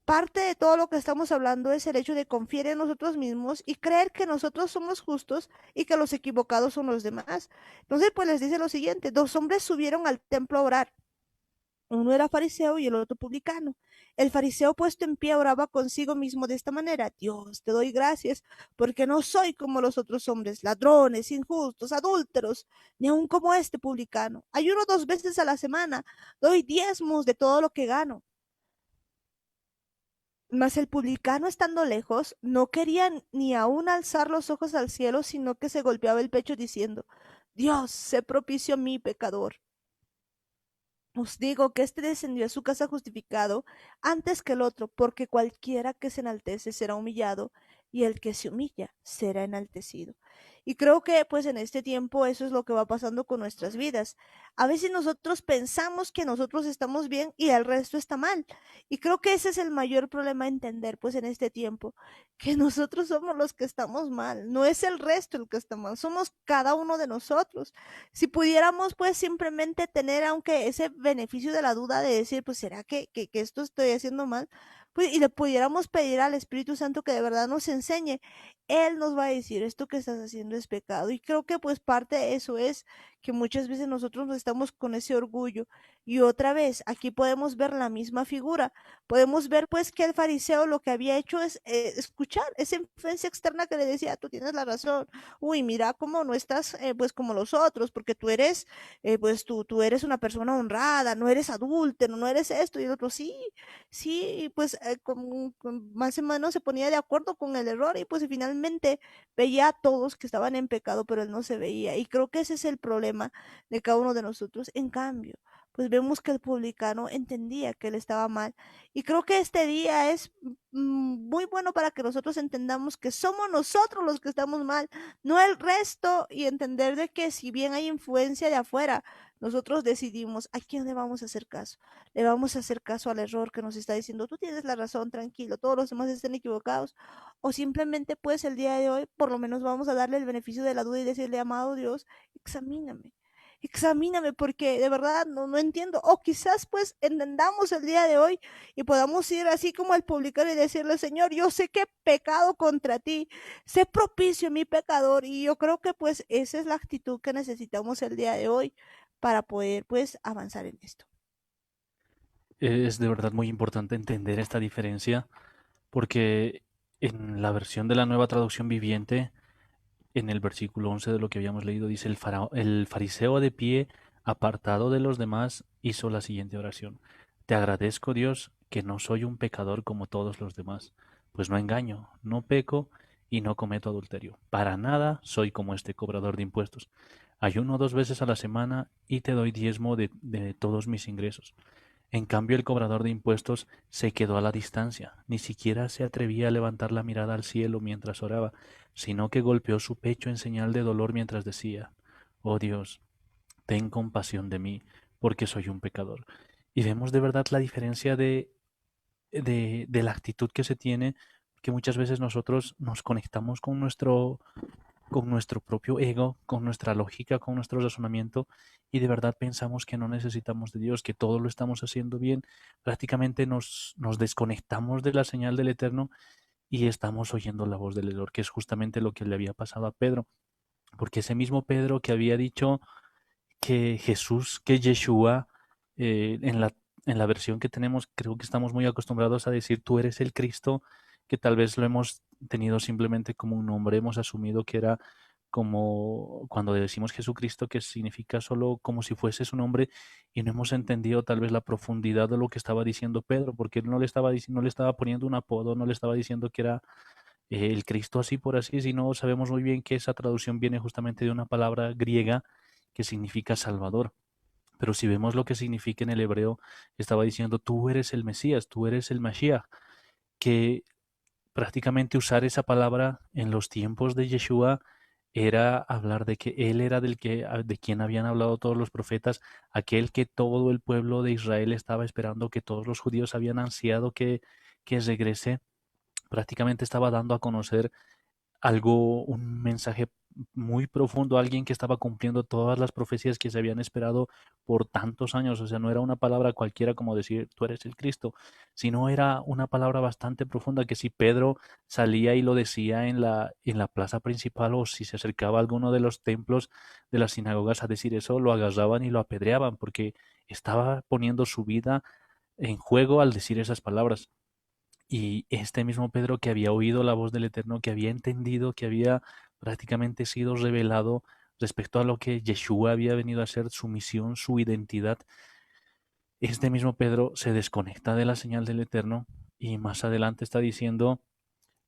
Parte de todo lo que estamos hablando es el hecho de confiar en nosotros mismos y creer que nosotros somos justos y que los equivocados son los demás. Entonces, pues les dice lo siguiente, dos hombres subieron al templo a orar. Uno era fariseo y el otro publicano. El fariseo puesto en pie oraba consigo mismo de esta manera: Dios, te doy gracias porque no soy como los otros hombres, ladrones, injustos, adúlteros, ni aun como este publicano. Ayuno 2 veces a la semana, doy diezmos de todo lo que gano. Mas el publicano, estando lejos, no quería ni aun alzar los ojos al cielo, sino que se golpeaba el pecho diciendo: Dios, sé propicio a mí, pecador. Os digo que este descendió a su casa justificado antes que el otro, porque cualquiera que se enaltece será humillado, y el que se humilla será enaltecido. Y creo que pues en este tiempo eso es lo que va pasando con nuestras vidas. A veces nosotros pensamos que nosotros estamos bien y el resto está mal. Y creo que ese es el mayor problema a entender pues en este tiempo, que nosotros somos los que estamos mal, no es el resto el que está mal, somos cada uno de nosotros. Si pudiéramos pues simplemente tener aunque ese beneficio de la duda de decir, pues será que esto estoy haciendo mal, pues y le pudiéramos pedir al Espíritu Santo que de verdad nos enseñe, Él nos va a decir, esto que estás haciendo es pecado. Y creo que pues parte de eso es que muchas veces nosotros no estamos con ese orgullo. Y otra vez, aquí podemos ver la misma figura. Podemos ver pues que el fariseo lo que había hecho es escuchar esa influencia externa que le decía, tú tienes la razón, uy, mira cómo no estás pues como los otros, porque tú eres, pues tú eres una persona honrada, no eres adúltero, no eres esto, y el otro sí, sí, y pues más o menos se ponía de acuerdo con el error, y pues finalmente veía a todos que estaban en pecado, pero él no se veía, y creo que ese es el problema de cada uno de nosotros. En cambio, pues vemos que el publicano entendía que él estaba mal. Y creo que este día es muy bueno para que nosotros entendamos que somos nosotros los que estamos mal, no el resto, y entender de que si bien hay influencia de afuera, nosotros decidimos a quién le vamos a hacer caso. Le vamos a hacer caso al error que nos está diciendo, tú tienes la razón, tranquilo, todos los demás están equivocados. O simplemente pues el día de hoy, por lo menos vamos a darle el beneficio de la duda y decirle, amado Dios, examíname. Examíname porque de verdad no entiendo. O quizás pues entendamos el día de hoy y podamos ir así como el publicano y decirle, Señor, yo sé que he pecado contra ti, sé propicio a mi pecador. Y yo creo que pues esa es la actitud que necesitamos el día de hoy para poder pues avanzar en esto. Es de verdad muy importante entender esta diferencia porque en la versión de la Nueva Traducción Viviente, en el versículo 11 de lo que habíamos leído, dice el fariseo de pie, apartado de los demás, hizo la siguiente oración. Te agradezco, Dios, que no soy un pecador como todos los demás, pues no engaño, no peco y no cometo adulterio. Para nada soy como este cobrador de impuestos. Ayuno 2 veces a la semana y te doy diezmo de todos mis ingresos. En cambio, el cobrador de impuestos se quedó a la distancia, ni siquiera se atrevía a levantar la mirada al cielo mientras oraba, sino que golpeó su pecho en señal de dolor mientras decía, Oh Dios, ten compasión de mí, porque soy un pecador. Y vemos de verdad la diferencia de la actitud que se tiene, que muchas veces nosotros nos conectamos con nuestro propio ego, con nuestra lógica, con nuestro razonamiento, y de verdad pensamos que no necesitamos de Dios, que todo lo estamos haciendo bien. Prácticamente nos desconectamos de la señal del Eterno y estamos oyendo la voz del error, que es justamente lo que le había pasado a Pedro. Porque ese mismo Pedro que había dicho que Jesús, que Yeshua, en la versión que tenemos, creo que estamos muy acostumbrados a decir tú eres el Cristo, que tal vez lo hemos tenido simplemente como un nombre, hemos asumido que era como cuando decimos Jesucristo, que significa solo como si fuese su nombre, y no hemos entendido tal vez la profundidad de lo que estaba diciendo Pedro, porque él no le estaba, no le estaba poniendo un apodo, no le estaba diciendo que era el Cristo así por así, sino sabemos muy bien que esa traducción viene justamente de una palabra griega que significa Salvador. Pero si vemos lo que significa en el hebreo, estaba diciendo, tú eres el Mesías, tú eres el Mashiach, que prácticamente usar esa palabra en los tiempos de Yeshua era hablar de que él era de quien habían hablado todos los profetas, aquel que todo el pueblo de Israel estaba esperando, que todos los judíos habían ansiado que regrese. Prácticamente estaba dando a conocer algo, un mensaje muy profundo, alguien que estaba cumpliendo todas las profecías que se habían esperado por tantos años. O sea, no era una palabra cualquiera como decir tú eres el Cristo, sino era una palabra bastante profunda que si Pedro salía y lo decía en la plaza principal o si se acercaba a alguno de los templos de las sinagogas a decir eso, lo agarraban y lo apedreaban porque estaba poniendo su vida en juego al decir esas palabras. Y este mismo Pedro que había oído la voz del Eterno, que había entendido, que había prácticamente sido revelado respecto a lo que Yeshua había venido a ser, su misión, su identidad, este mismo Pedro se desconecta de la señal del Eterno y más adelante está diciendo,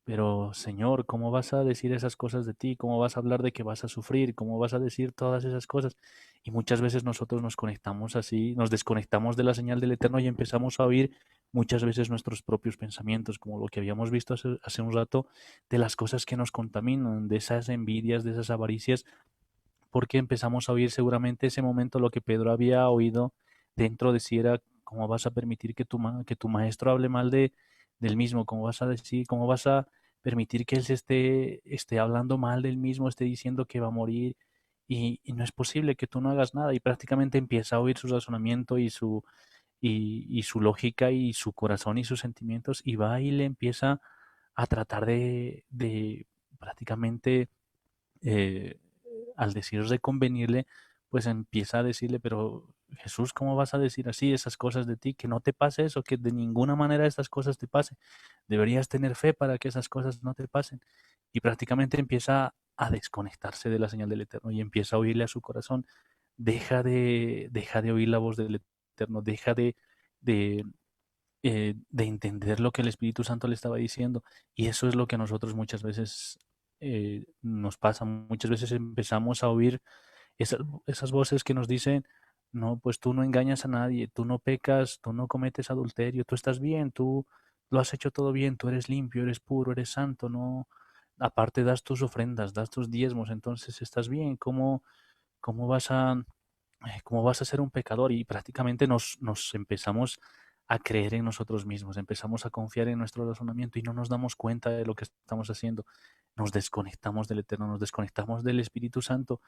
pero Señor, ¿cómo vas a decir esas cosas de ti? ¿Cómo vas a hablar de que vas a sufrir? ¿Cómo vas a decir todas esas cosas? Y muchas veces nosotros nos conectamos así, nos desconectamos de la señal del Eterno y empezamos a oír muchas veces nuestros propios pensamientos, como lo que habíamos visto hace un rato, de las cosas que nos contaminan, de esas envidias, de esas avaricias, porque empezamos a oír seguramente ese momento lo que Pedro había oído dentro de sí era cómo vas a permitir que que tu maestro hable mal del mismo, cómo vas a decir, cómo vas a permitir que él esté hablando mal del mismo, esté diciendo que va a morir y no es posible que tú no hagas nada y prácticamente empieza a oír su razonamiento y su lógica y su corazón y sus sentimientos y va y le empieza a tratar de prácticamente eh, al decir reconvenirle, pues empieza a decirle, pero Jesús, ¿cómo vas a decir así esas cosas de ti? Que no te pase eso, que de ninguna manera estas cosas te pasen. Deberías tener fe para que esas cosas no te pasen. Y prácticamente empieza a desconectarse de la señal del Eterno y empieza a oírle a su corazón. Deja de oír la voz del Eterno, de, de entender lo que el Espíritu Santo le estaba diciendo. Y eso es lo que a nosotros muchas veces nos pasa. Muchas veces empezamos a oír esas voces que nos dicen, No, pues tú no engañas a nadie, tú no pecas, tú no cometes adulterio, tú estás bien, tú lo has hecho todo bien, tú eres limpio, eres puro, eres santo, no, aparte das tus ofrendas, das tus diezmos, entonces estás bien, cómo vas cómo vas a ser un pecador? Y prácticamente nos empezamos a creer en nosotros mismos, empezamos a confiar en nuestro razonamiento y no nos damos cuenta de lo que estamos haciendo. Nos desconectamos del Eterno, nos desconectamos del Espíritu Santo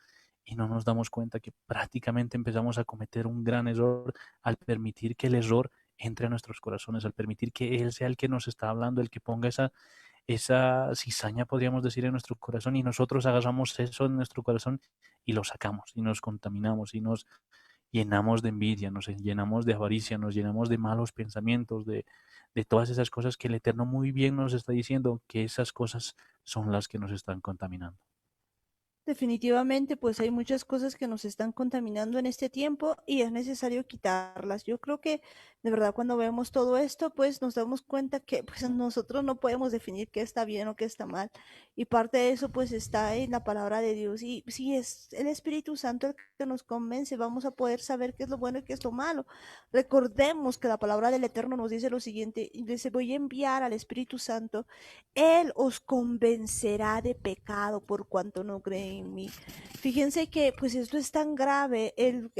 y no nos damos cuenta que prácticamente empezamos a cometer un gran error al permitir que el error entre a nuestros corazones, al permitir que Él sea el que nos está hablando, el que ponga esa cizaña, podríamos decir, en nuestro corazón y nosotros agarramos eso en nuestro corazón y lo sacamos y nos contaminamos y nos llenamos de envidia, nos llenamos de avaricia, nos llenamos de malos pensamientos, de todas esas cosas que el Eterno muy bien nos está diciendo que esas cosas son las que nos están contaminando. Definitivamente, pues hay muchas cosas que nos están contaminando en este tiempo y es necesario quitarlas. Yo creo que de verdad cuando vemos todo esto, pues nos damos cuenta que pues nosotros no podemos definir qué está bien o qué está mal. Y parte de eso pues está en la palabra de Dios. Y si es el Espíritu Santo el que nos convence, vamos a poder saber qué es lo bueno y qué es lo malo. Recordemos que la palabra del Eterno nos dice lo siguiente, y dice, voy a enviar al Espíritu Santo, Él os convencerá de pecado por cuanto no creen en mí. Fíjense que pues esto es tan grave, el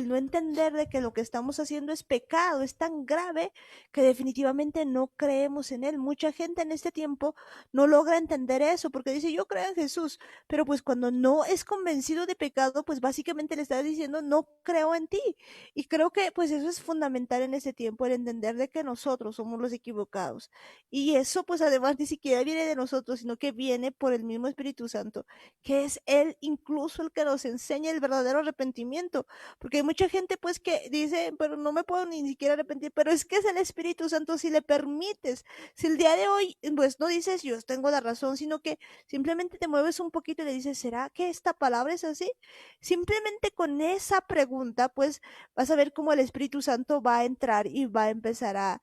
no entender de que lo que estamos haciendo es pecado, es tan grave que definitivamente no creemos en Él. Mucha gente en este tiempo no logra entender eso porque dice, yo creo en Jesús, pero pues cuando no es convencido de pecado, pues básicamente le está diciendo, no creo en ti. Y creo que pues eso es fundamental en este tiempo, el entender de que nosotros somos los equivocados. Y eso pues además ni siquiera viene de nosotros, sino que viene por el mismo Espíritu Santo, que es Él incluso el que nos enseña el verdadero arrepentimiento. Porque hay mucha gente pues que dice, pero no me puedo ni siquiera arrepentir, pero es que es el Espíritu Santo si le permites. Si el día de hoy pues no dices yo tengo la razón, sino que simplemente te mueves un poquito y le dices, ¿será que esta palabra es así? Simplemente con esa pregunta pues vas a ver cómo el Espíritu Santo va a entrar y va a empezar a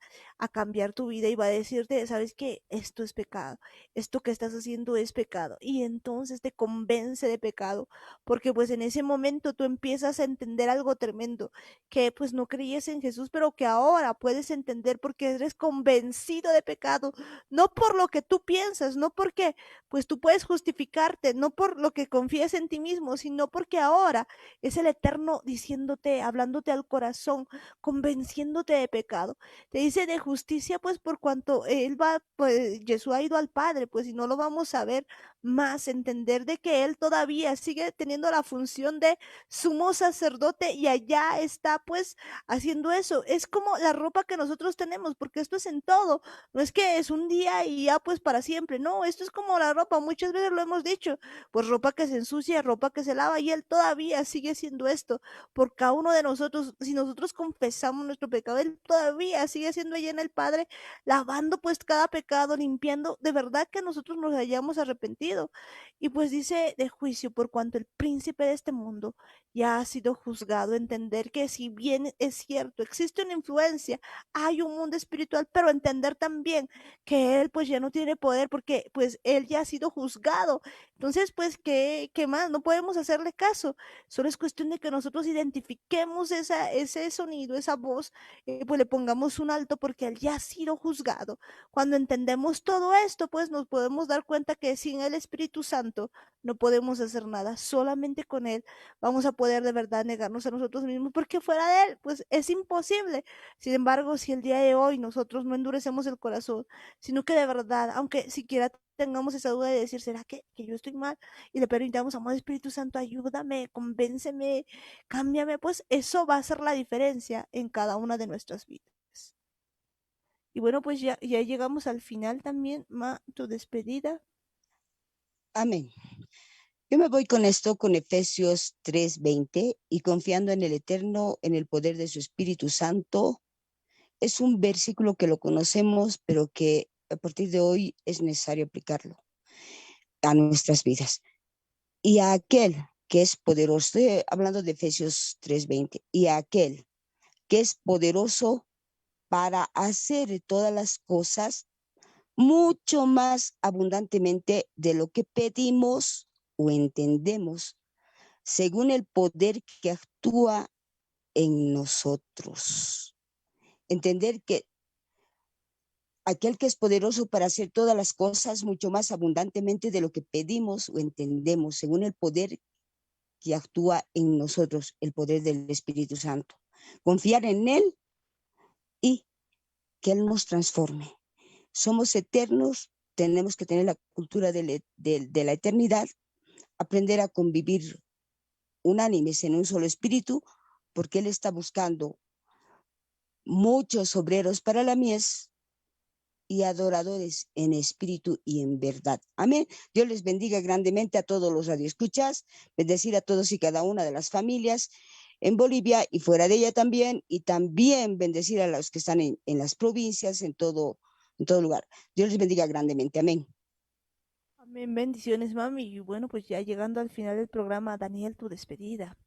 cambiar tu vida y va a decirte, sabes que esto es pecado, esto que estás haciendo es pecado. Y entonces te convence de pecado, porque pues en ese momento tú empiezas a entender algo tremendo, que pues no creías en Jesús, pero que ahora puedes entender porque eres convencido de pecado, no por lo que tú piensas, no porque pues tú puedes justificarte, no por lo que confías en ti mismo, sino porque ahora es el Eterno diciéndote, hablándote al corazón, convenciéndote de pecado. Te dice de justicia, pues por cuanto él va, pues Jesús ha ido al Padre, pues si no lo vamos a ver más, entender de que él todavía sigue teniendo la función de sumo sacerdote y allá está pues haciendo eso. Es como la ropa que nosotros tenemos, porque esto es en todo, no es que es un día y ya pues para siempre, no, esto es como la ropa, muchas veces lo hemos dicho, pues ropa que se ensucia, ropa que se lava y él todavía sigue haciendo esto por cada uno de nosotros. Si nosotros confesamos nuestro pecado, Él todavía sigue siendo allá en el Padre, lavando pues cada pecado, limpiando, de verdad que nosotros nos hayamos arrepentido. Y pues dice de juicio, por cuanto el príncipe de este mundo ya ha sido juzgado, entender que si bien es cierto, existe una influencia, hay un mundo espiritual, pero entender también que Él pues ya no tiene poder porque pues Él ya ha sido juzgado. Entonces pues, ¿qué más? No podemos hacerle caso. Solo es cuestión de que nosotros identifiquemos ese sonido, esa voz, pues le pongamos un alto porque él ya ha sido juzgado. Cuando entendemos todo esto, pues nos podemos dar cuenta que sin el Espíritu Santo no podemos hacer nada. Solamente con él vamos a poder de verdad negarnos a nosotros mismos porque fuera de él, pues es imposible. Sin embargo, si el día de hoy nosotros no endurecemos el corazón, sino que de verdad, aunque siquiera tengamos esa duda de decir, ¿será que yo estoy mal? Y le permitamos, amor Espíritu Santo, ayúdame, convénceme, cámbiame, pues eso va a hacer la diferencia en cada una de nuestras vidas. Y bueno, pues ya llegamos al final también, Ma, tu despedida. Amén. Yo me voy con esto, con Efesios 3:20, y confiando en el Eterno, en el poder de su Espíritu Santo. Es un versículo que lo conocemos, pero que a partir de hoy es necesario aplicarlo a nuestras vidas. Y a aquel que es poderoso, estoy hablando de Efesios 3:20, y a aquel que es poderoso para hacer todas las cosas mucho más abundantemente de lo que pedimos o entendemos, según el poder que actúa en nosotros. Entender que aquel que es poderoso para hacer todas las cosas mucho más abundantemente de lo que pedimos o entendemos, según el poder que actúa en nosotros, el poder del Espíritu Santo. Confiar en Él y que Él nos transforme. Somos eternos, tenemos que tener la cultura de la eternidad, aprender a convivir unánimes en un solo espíritu, porque Él está buscando muchos obreros para la mies y adoradores en espíritu y en verdad. Amén. Dios les bendiga grandemente a todos los radioescuchas, bendecir a todos y cada una de las familias en Bolivia y fuera de ella también, y también bendecir a los que están en las provincias, en todo lugar. Dios les bendiga grandemente. Amén. Amén, bendiciones, mami. Y bueno, pues ya llegando al final del programa, Daniel, tu despedida.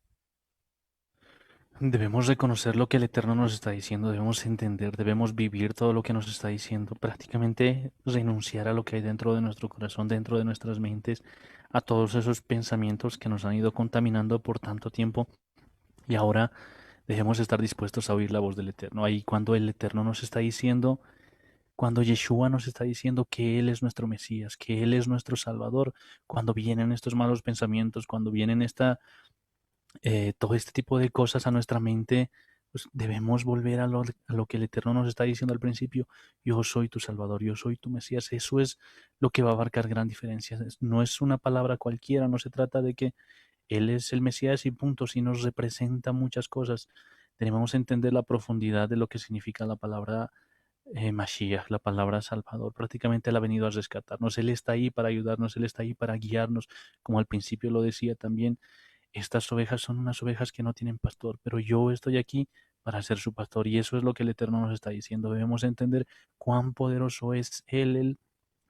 Debemos reconocer lo que el Eterno nos está diciendo, debemos entender, debemos vivir todo lo que nos está diciendo, prácticamente renunciar a lo que hay dentro de nuestro corazón, dentro de nuestras mentes, a todos esos pensamientos que nos han ido contaminando por tanto tiempo, y ahora debemos estar dispuestos a oír la voz del Eterno. Ahí cuando el Eterno nos está diciendo, cuando Yeshua nos está diciendo que Él es nuestro Mesías, que Él es nuestro Salvador, cuando vienen estos malos pensamientos, cuando vienen todo este tipo de cosas a nuestra mente, pues debemos volver a lo que el Eterno nos está diciendo al principio: yo soy tu Salvador, yo soy tu Mesías. Eso es lo que va a marcar gran diferencia. No es una palabra cualquiera, no se trata de que Él es el Mesías y punto, si nos representa muchas cosas. Debemos entender la profundidad de lo que significa la palabra Mashiach, la palabra Salvador. Prácticamente Él ha venido a rescatarnos, Él está ahí para ayudarnos, Él está ahí para guiarnos, como al principio lo decía también. Estas ovejas son unas ovejas que no tienen pastor, pero yo estoy aquí para ser su pastor, y eso es lo que el Eterno nos está diciendo. Debemos entender cuán poderoso es Él.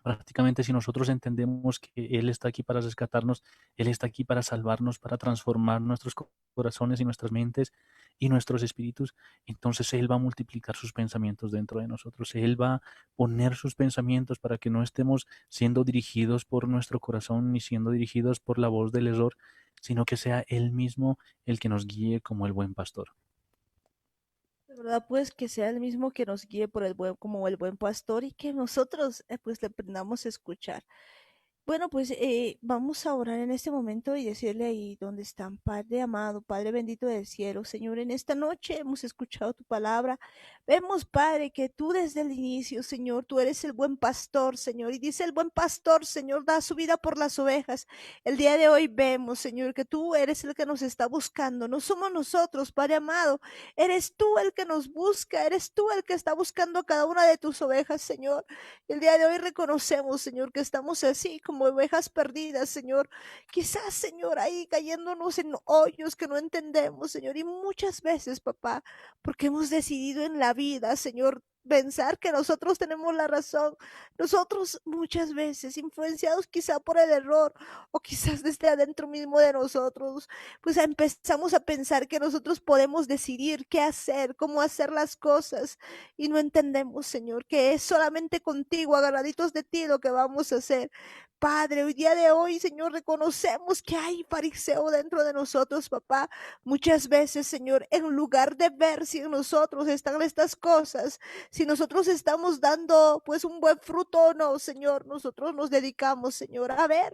Prácticamente, si nosotros entendemos que Él está aquí para rescatarnos, Él está aquí para salvarnos, para transformar nuestros corazones y nuestras mentes y nuestros espíritus, entonces Él va a multiplicar sus pensamientos dentro de nosotros. Él va a poner sus pensamientos para que no estemos siendo dirigidos por nuestro corazón ni siendo dirigidos por la voz del error, sino que sea Él mismo el que nos guíe como el buen pastor. De verdad, pues que sea el mismo que nos guíe por el buen, como el buen pastor, y que nosotros pues le aprendamos a escuchar. Bueno, pues vamos a orar en este momento y decirle ahí donde están, Padre amado, Padre bendito del cielo, Señor, en esta noche hemos escuchado tu palabra. Vemos, Padre, que tú desde el inicio, Señor, tú eres el buen pastor, Señor, y dice el buen pastor, Señor, da su vida por las ovejas. El día de hoy vemos, Señor, que tú eres el que nos está buscando, no somos nosotros, Padre amado, eres tú el que nos busca, eres tú el que está buscando a cada una de tus ovejas, Señor. El día de hoy reconocemos, Señor, que estamos así como ovejas perdidas, Señor. Quizás, Señor, ahí cayéndonos en hoyos que no entendemos, Señor. Y muchas veces, papá, porque hemos decidido en la vida, Señor, pensar que nosotros tenemos la razón. Nosotros muchas veces, influenciados quizá por el error o quizás desde adentro mismo de nosotros, pues empezamos a pensar que nosotros podemos decidir qué hacer, cómo hacer las cosas, y no entendemos, Señor, que es solamente contigo, agarraditos de ti, lo que vamos a hacer. Padre, hoy día de hoy, Señor, reconocemos que hay fariseo dentro de nosotros, papá. Muchas veces, Señor, en lugar de ver si en nosotros están estas cosas, si nosotros estamos dando pues un buen fruto o no, Señor, nosotros nos dedicamos, Señor, a ver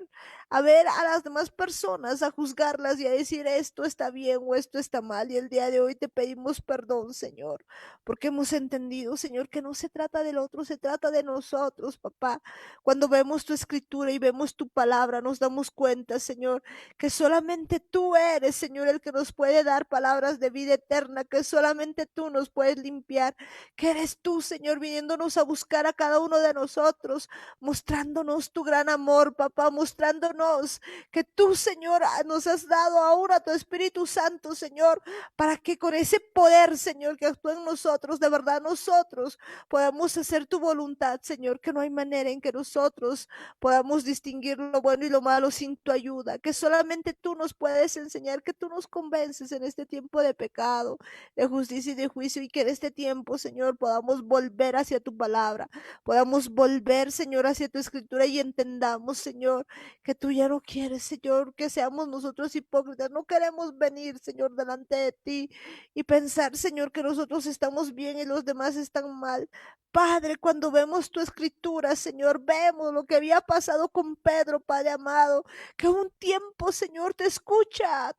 a las demás personas, a juzgarlas y a decir esto está bien o esto está mal. Y el día de hoy te pedimos perdón, Señor, porque hemos entendido, Señor, que no se trata del otro, se trata de nosotros, papá. Cuando vemos tu escritura y vemos tu palabra, nos damos cuenta, Señor, que solamente tú eres, Señor, el que nos puede dar palabras de vida eterna, que solamente tú nos puedes limpiar, que eres tú, Señor, viniéndonos a buscar a cada uno de nosotros, mostrándonos tu gran amor, papá, mostrándonos que tú, Señor, nos has dado ahora a tu Espíritu Santo, Señor, para que con ese poder, Señor, que actúa en nosotros, de verdad nosotros podamos hacer tu voluntad, Señor, que no hay manera en que nosotros podamos distinguir lo bueno y lo malo sin tu ayuda, que solamente tú nos puedes enseñar, que tú nos convences en este tiempo de pecado, de justicia y de juicio, y que en este tiempo, Señor, podamos podamos volver hacia tu palabra, podamos volver, Señor, hacia tu escritura y entendamos, Señor, que tú ya no quieres, Señor, que seamos nosotros hipócritas. No queremos venir, Señor, delante de ti y pensar, Señor, que nosotros estamos bien y los demás están mal. Padre, cuando vemos tu escritura, Señor, vemos lo que había pasado con Pedro, Padre amado, que un tiempo, Señor, te escucha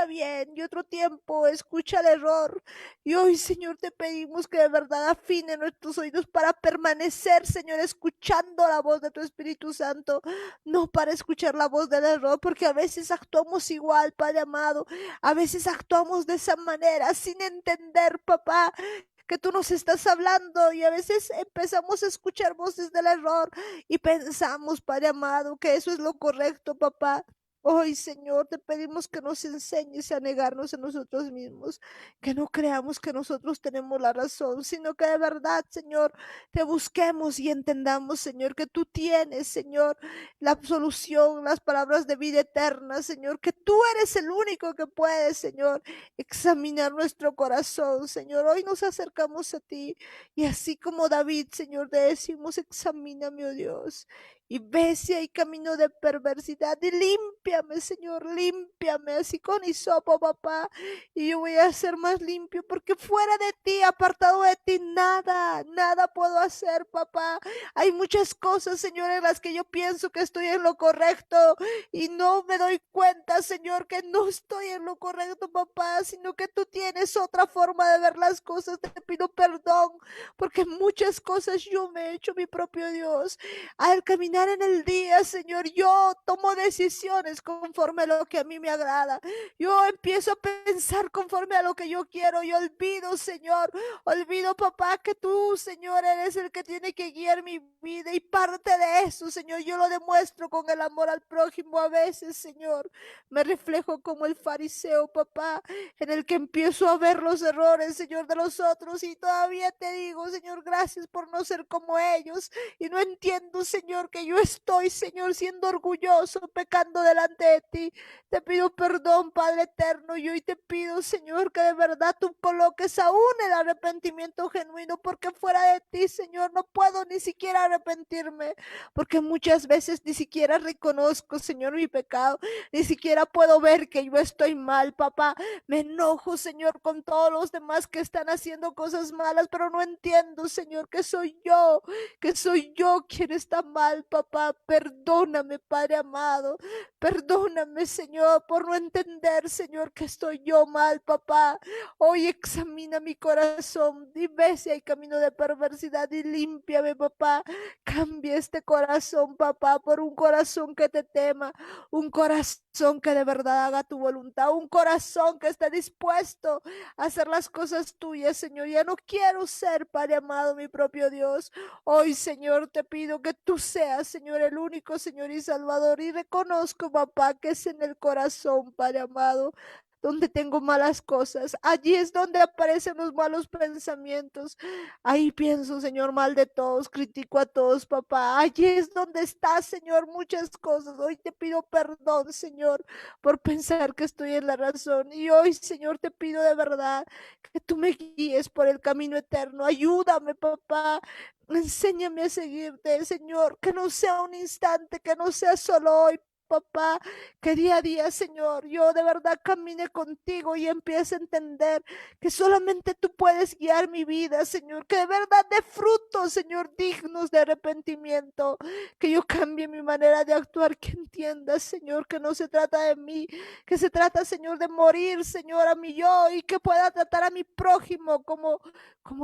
bien, y otro tiempo escucha el error. Y hoy, Señor, te pedimos que de verdad afine nuestros oídos para permanecer, Señor, escuchando la voz de tu Espíritu Santo, no para escuchar la voz del error, porque a veces actuamos igual, Padre amado, a veces actuamos de esa manera sin entender, papá, que tú nos estás hablando, y a veces empezamos a escuchar voces del error y pensamos, Padre amado, que eso es lo correcto, papá. Hoy, Señor, te pedimos que nos enseñes a negarnos a nosotros mismos, que no creamos que nosotros tenemos la razón, sino que de verdad, Señor, te busquemos y entendamos, Señor, que tú tienes, Señor, la absolución, las palabras de vida eterna, Señor, que tú eres el único que puede, Señor, examinar nuestro corazón, Señor. Hoy nos acercamos a ti y así como David, Señor, te decimos, examíname, oh Dios, y ve si hay camino de perversidad y límpiame, Señor, límpiame así con hisopo, papá, y yo voy a ser más limpio, porque fuera de ti, apartado de ti, nada puedo hacer, papá. Hay muchas cosas, Señor, en las que yo pienso que estoy en lo correcto y no me doy cuenta, Señor, que no estoy en lo correcto, papá, sino que tú tienes otra forma de ver las cosas. Te pido perdón, porque muchas cosas yo me he hecho, mi propio Dios. Al caminar en el día, Señor, yo tomo decisiones conforme a lo que a mí me agrada. Yo empiezo a pensar conforme a lo que yo quiero y olvido, Señor, olvido, papá, que tú, Señor, eres el que tiene que guiar mi vida, y parte de eso, Señor, yo lo demuestro con el amor al prójimo. A veces, Señor, me reflejo como el fariseo, papá, en el que empiezo a ver los errores, Señor, de los otros, y todavía te digo, Señor, gracias por no ser como ellos. Y no entiendo, Señor, que yo estoy, Señor, siendo orgulloso, pecando delante de ti. Te pido perdón, Padre eterno, y hoy te pido, Señor, que de verdad tú coloques aún el arrepentimiento genuino, porque fuera de ti, Señor, no puedo ni siquiera arrepentirme, porque muchas veces ni siquiera reconozco, Señor, mi pecado, ni siquiera puedo ver que yo estoy mal, papá. Me enojo, Señor, con todos los demás que están haciendo cosas malas, pero no entiendo, Señor, que soy yo quien está mal, papá. Perdóname, Padre amado. Perdóname, Señor, por no entender, Señor, que estoy yo mal, papá. Hoy examina mi corazón y ve si hay camino de perversidad y límpiame, papá. Cambia este corazón, papá, por un corazón que te tema, un corazón que de verdad haga tu voluntad, un corazón que esté dispuesto a hacer las cosas tuyas, Señor. Ya no quiero ser, Padre amado, mi propio Dios. Hoy, Señor, te pido que tú seas, Señor, el único Señor y Salvador, y reconozco, papá, que es en el corazón, Padre amado, donde tengo malas cosas. Allí es donde aparecen los malos pensamientos. Ahí pienso, Señor, mal de todos, critico a todos, papá. Allí es donde está, Señor, muchas cosas. Hoy te pido perdón, Señor, por pensar que estoy en la razón. Y hoy, Señor, te pido de verdad que tú me guíes por el camino eterno. Ayúdame, papá. Enséñame a seguirte, Señor, que no sea un instante, que no sea solo hoy, papá, que día a día, Señor, yo de verdad camine contigo y empiece a entender que solamente tú puedes guiar mi vida, Señor, que de verdad dé frutos, Señor, dignos de arrepentimiento, que yo cambie mi manera de actuar, que entiendas, Señor, que no se trata de mí, que se trata, Señor, de morir, Señor, a mí yo, y que pueda tratar a mi prójimo como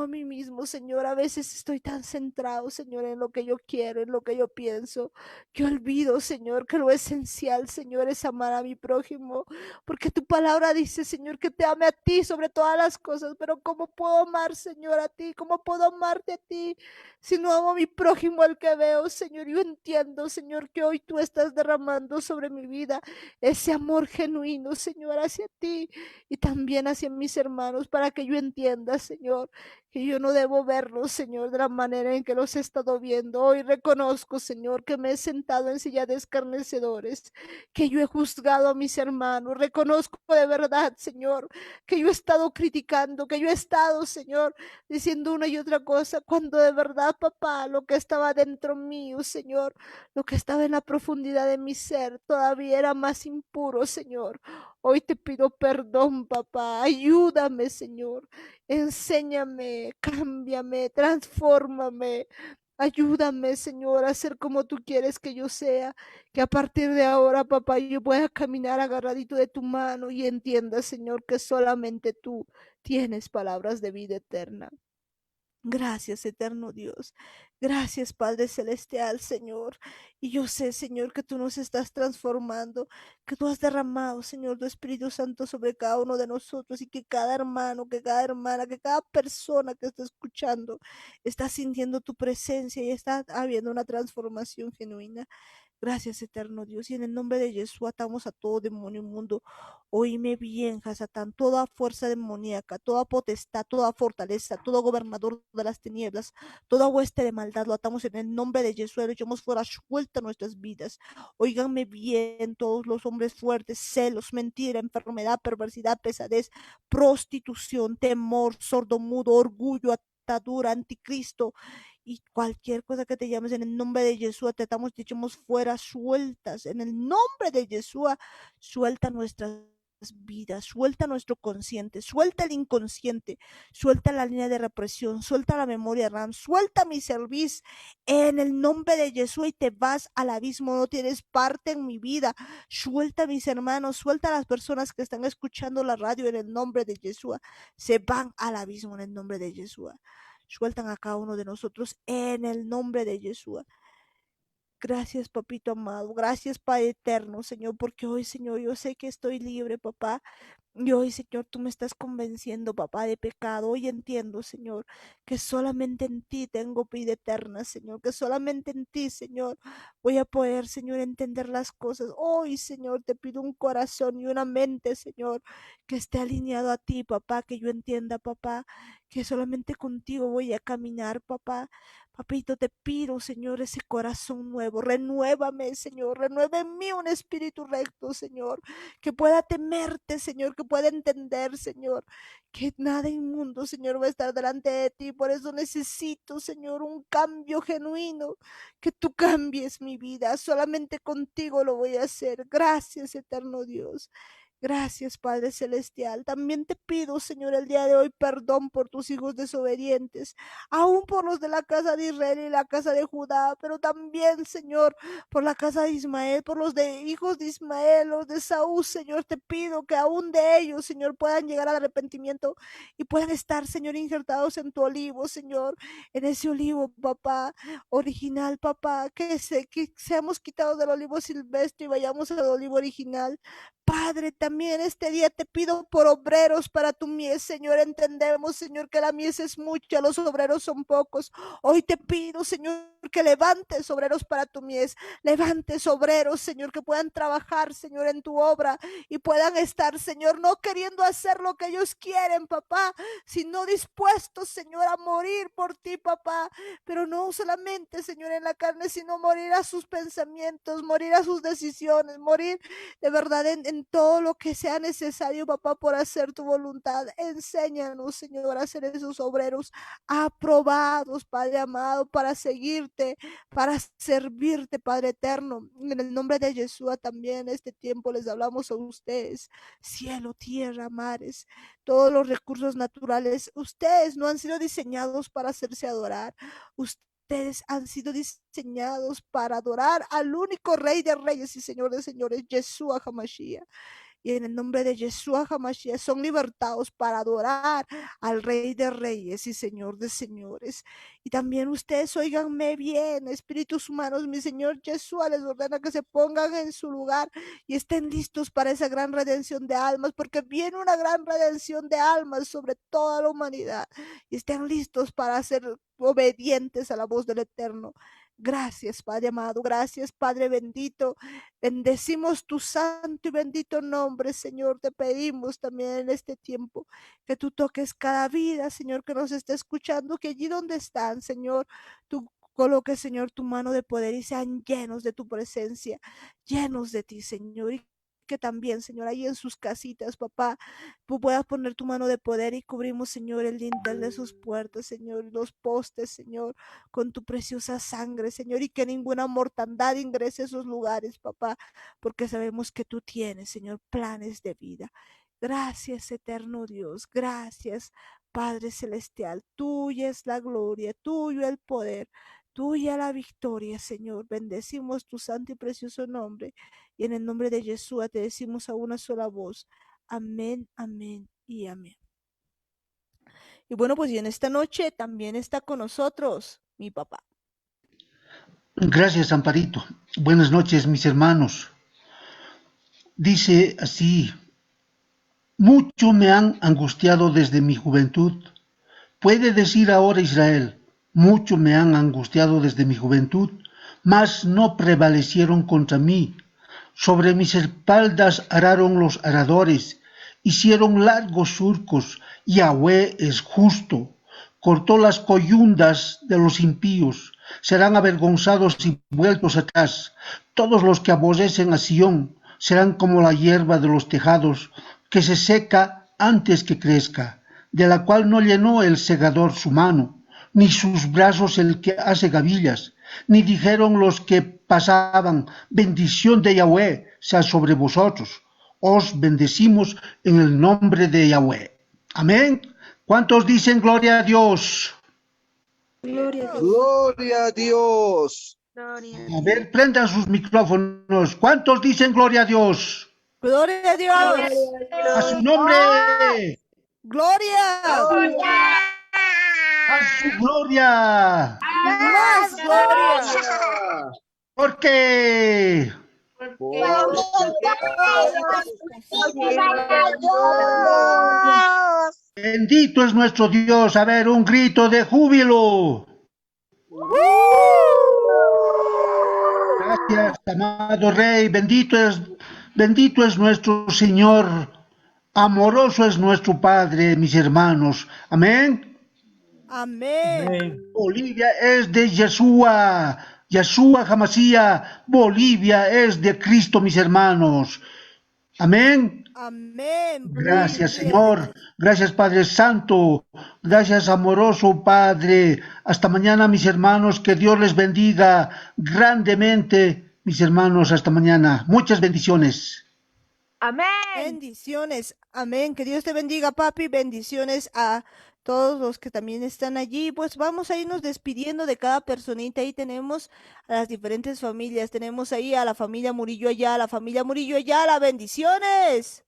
a mí mismo, Señor. A veces estoy tan centrado, Señor, en lo que yo quiero, en lo que yo pienso, que olvido, Señor, que lo esencial, Señor, es amar a mi prójimo, porque tu palabra dice, Señor, que te ame a ti sobre todas las cosas. Pero ¿cómo puedo amar, Señor, a ti? ¿Cómo puedo amarte a ti si no amo a mi prójimo al que veo, Señor? Yo entiendo, Señor, que hoy tú estás derramando sobre mi vida ese amor genuino, Señor, hacia ti y también hacia mis hermanos, para que yo entienda, Señor, que yo no debo verlos, Señor, de la manera en que los he estado viendo. Hoy reconozco, Señor, que me he sentado en silla de escarnecedores señores, que yo he juzgado a mis hermanos. Reconozco de verdad, Señor, que yo he estado criticando, que yo he estado, Señor, diciendo una y otra cosa, cuando de verdad, papá, lo que estaba dentro mío, Señor, lo que estaba en la profundidad de mi ser, todavía era más impuro, Señor. Hoy te pido perdón, papá. Ayúdame, Señor. Enséñame, cámbiame, transfórmame. Ayúdame, Señor, a ser como tú quieres que yo sea. Que a partir de ahora, papá, yo pueda caminar agarradito de tu mano y entienda, Señor, que solamente tú tienes palabras de vida eterna. Gracias, eterno Dios. Gracias, Padre Celestial, Señor. Y yo sé, Señor, que tú nos estás transformando, que tú has derramado, Señor, tu Espíritu Santo sobre cada uno de nosotros y que cada hermano, que cada hermana, que cada persona que está escuchando está sintiendo tu presencia y está habiendo una transformación genuina. Gracias, eterno Dios. Y en el nombre de Jesús atamos a todo demonio inmundo. Oíme bien, Hasatán, toda fuerza demoníaca, toda potestad, toda fortaleza, todo gobernador de las tinieblas, toda hueste de maldad, lo atamos en el nombre de Jesús. Lo echamos fuera, suelta nuestras vidas. Óiganme bien, todos los hombres fuertes, celos, mentira, enfermedad, perversidad, pesadez, prostitución, temor, sordomudo, orgullo, atadura, anticristo y cualquier cosa que te llames en el nombre de Jesús, te estamos echamos fuera, sueltas en el nombre de Jesús, suelta nuestras vidas, suelta nuestro consciente, suelta el inconsciente, suelta la línea de represión, suelta la memoria RAM, suelta mi servicio en el nombre de Jesús y te vas al abismo, no tienes parte en mi vida, suelta a mis hermanos, suelta a las personas que están escuchando la radio en el nombre de Jesús, se van al abismo en el nombre de Jesús. Sueltan a cada uno de nosotros en el nombre de Jesús. Gracias, papito amado. Gracias, Padre eterno, Señor, porque hoy, Señor, yo sé que estoy libre, papá. Y hoy, Señor, tú me estás convenciendo, papá, de pecado. Hoy entiendo, Señor, que solamente en ti tengo vida eterna, Señor, que solamente en ti, Señor, voy a poder, Señor, entender las cosas. Hoy, Señor, te pido un corazón y una mente, Señor, que esté alineado a ti, papá, que yo entienda, papá, que solamente contigo voy a caminar, papá. Papito, te pido, Señor, ese corazón nuevo. Renuévame, Señor. Renueva en mí un espíritu recto, Señor. Que pueda temerte, Señor. Que pueda entender, Señor. Que nada inmundo, Señor, va a estar delante de ti. Por eso necesito, Señor, un cambio genuino. Que tú cambies mi vida. Solamente contigo lo voy a hacer. Gracias, eterno Dios. Gracias, Padre Celestial. También te pido, Señor, el día de hoy perdón por tus hijos desobedientes, aún por los de la casa de Israel y la casa de Judá, pero también, Señor, por la casa de Ismael, por los de hijos de Ismael, los de Saúl, Señor, te pido que aún de ellos, Señor, puedan llegar al arrepentimiento y puedan estar, Señor, injertados en tu olivo, Señor, en ese olivo, papá, original, papá, que seamos quitados del olivo silvestre y vayamos al olivo original. Padre, también este día te pido por obreros para tu mies, Señor. Entendemos, Señor, que la mies es mucha, los obreros son pocos. Hoy te pido, Señor, que levantes obreros para tu mies. Levantes obreros, Señor, que puedan trabajar, Señor, en tu obra y puedan estar, Señor, no queriendo hacer lo que ellos quieren, papá, sino dispuestos, Señor, a morir por ti, papá. Pero no solamente, Señor, en la carne, sino morir a sus pensamientos, morir a sus decisiones, morir de verdad en todo lo que sea necesario, papá, por hacer tu voluntad. Enséñanos, Señor, a ser esos obreros aprobados, Padre amado, para seguirte, para servirte, Padre eterno. En el nombre de Jesús también este tiempo les hablamos a ustedes, cielo, tierra, mares, todos los recursos naturales. Ustedes no han sido diseñados para hacerse adorar. Ustedes han sido diseñados para adorar al único Rey de Reyes y Señor de Señores, Yeshua HaMashiach. Y en el nombre de Yeshua HaMashiach son libertados para adorar al Rey de Reyes y Señor de Señores. Y también ustedes oíganme bien, espíritus humanos, mi Señor Yeshua les ordena que se pongan en su lugar y estén listos para esa gran redención de almas, porque viene una gran redención de almas sobre toda la humanidad. Y estén listos para ser obedientes a la voz del Eterno. Gracias, Padre amado. Gracias, Padre bendito. Bendecimos tu santo y bendito nombre, Señor. Te pedimos también en este tiempo que tú toques cada vida, Señor, que nos esté escuchando, que allí donde están, Señor, tú coloque, Señor, tu mano de poder y sean llenos de tu presencia, llenos de ti, Señor. Y que también, Señor, ahí en sus casitas, papá, tú puedas poner tu mano de poder y cubrimos, Señor, el dintel de sus puertas, Señor, los postes, Señor, con tu preciosa sangre, Señor, y que ninguna mortandad ingrese a esos lugares, papá, porque sabemos que tú tienes, Señor, planes de vida. Gracias, eterno Dios, gracias, Padre Celestial, tuya es la gloria, tuyo el poder, tuya la victoria, Señor. Bendecimos tu santo y precioso nombre. Y en el nombre de Jesús te decimos a una sola voz. Amén, amén y amén. Y bueno, pues y en esta noche también está con nosotros mi papá. Gracias, Amparito. Buenas noches, mis hermanos. Dice así, mucho me han angustiado desde mi juventud. Puede decir ahora Israel, mucho me han angustiado desde mi juventud, mas no prevalecieron contra mí. Sobre mis espaldas araron los aradores, hicieron largos surcos. Yahweh es justo, cortó las coyundas de los impíos. Serán avergonzados y vueltos atrás. Todos los que aborrecen a Sión serán como la hierba de los tejados, que se seca antes que crezca, de la cual no llenó el segador su mano, ni sus brazos el que hace gavillas, ni dijeron los que pasaban, bendición de Yahweh sea sobre vosotros. Os bendecimos en el nombre de Yahweh. Amén. ¿Cuántos dicen gloria a Dios? Gloria a Dios. Gloria a Dios. A ver, prendan sus micrófonos. ¿Cuántos dicen gloria a Dios? Gloria a Dios. A su nombre. Gloria. A su gloria. Más gloria. ¿Por qué? Bendito es nuestro Dios. A ver, un grito de júbilo. Gracias, amado Rey. Bendito es nuestro Señor. Amoroso es nuestro Padre, mis hermanos. Amén. Amén. Bolivia es de Yeshua. Yeshua Hamasía. Bolivia es de Cristo, mis hermanos. Amén. Amén. Gracias, Bolivia. Señor. Gracias, Padre Santo. Gracias, amoroso Padre. Hasta mañana, mis hermanos. Que Dios les bendiga grandemente, mis hermanos. Hasta mañana. Muchas bendiciones. Amén. Bendiciones. Amén. Que Dios te bendiga, papi. Bendiciones a todos los que también están allí. Pues vamos a irnos despidiendo de cada personita. Ahí tenemos a las diferentes familias. Tenemos ahí a la familia Murillo allá, a la familia Murillo allá. Bendiciones.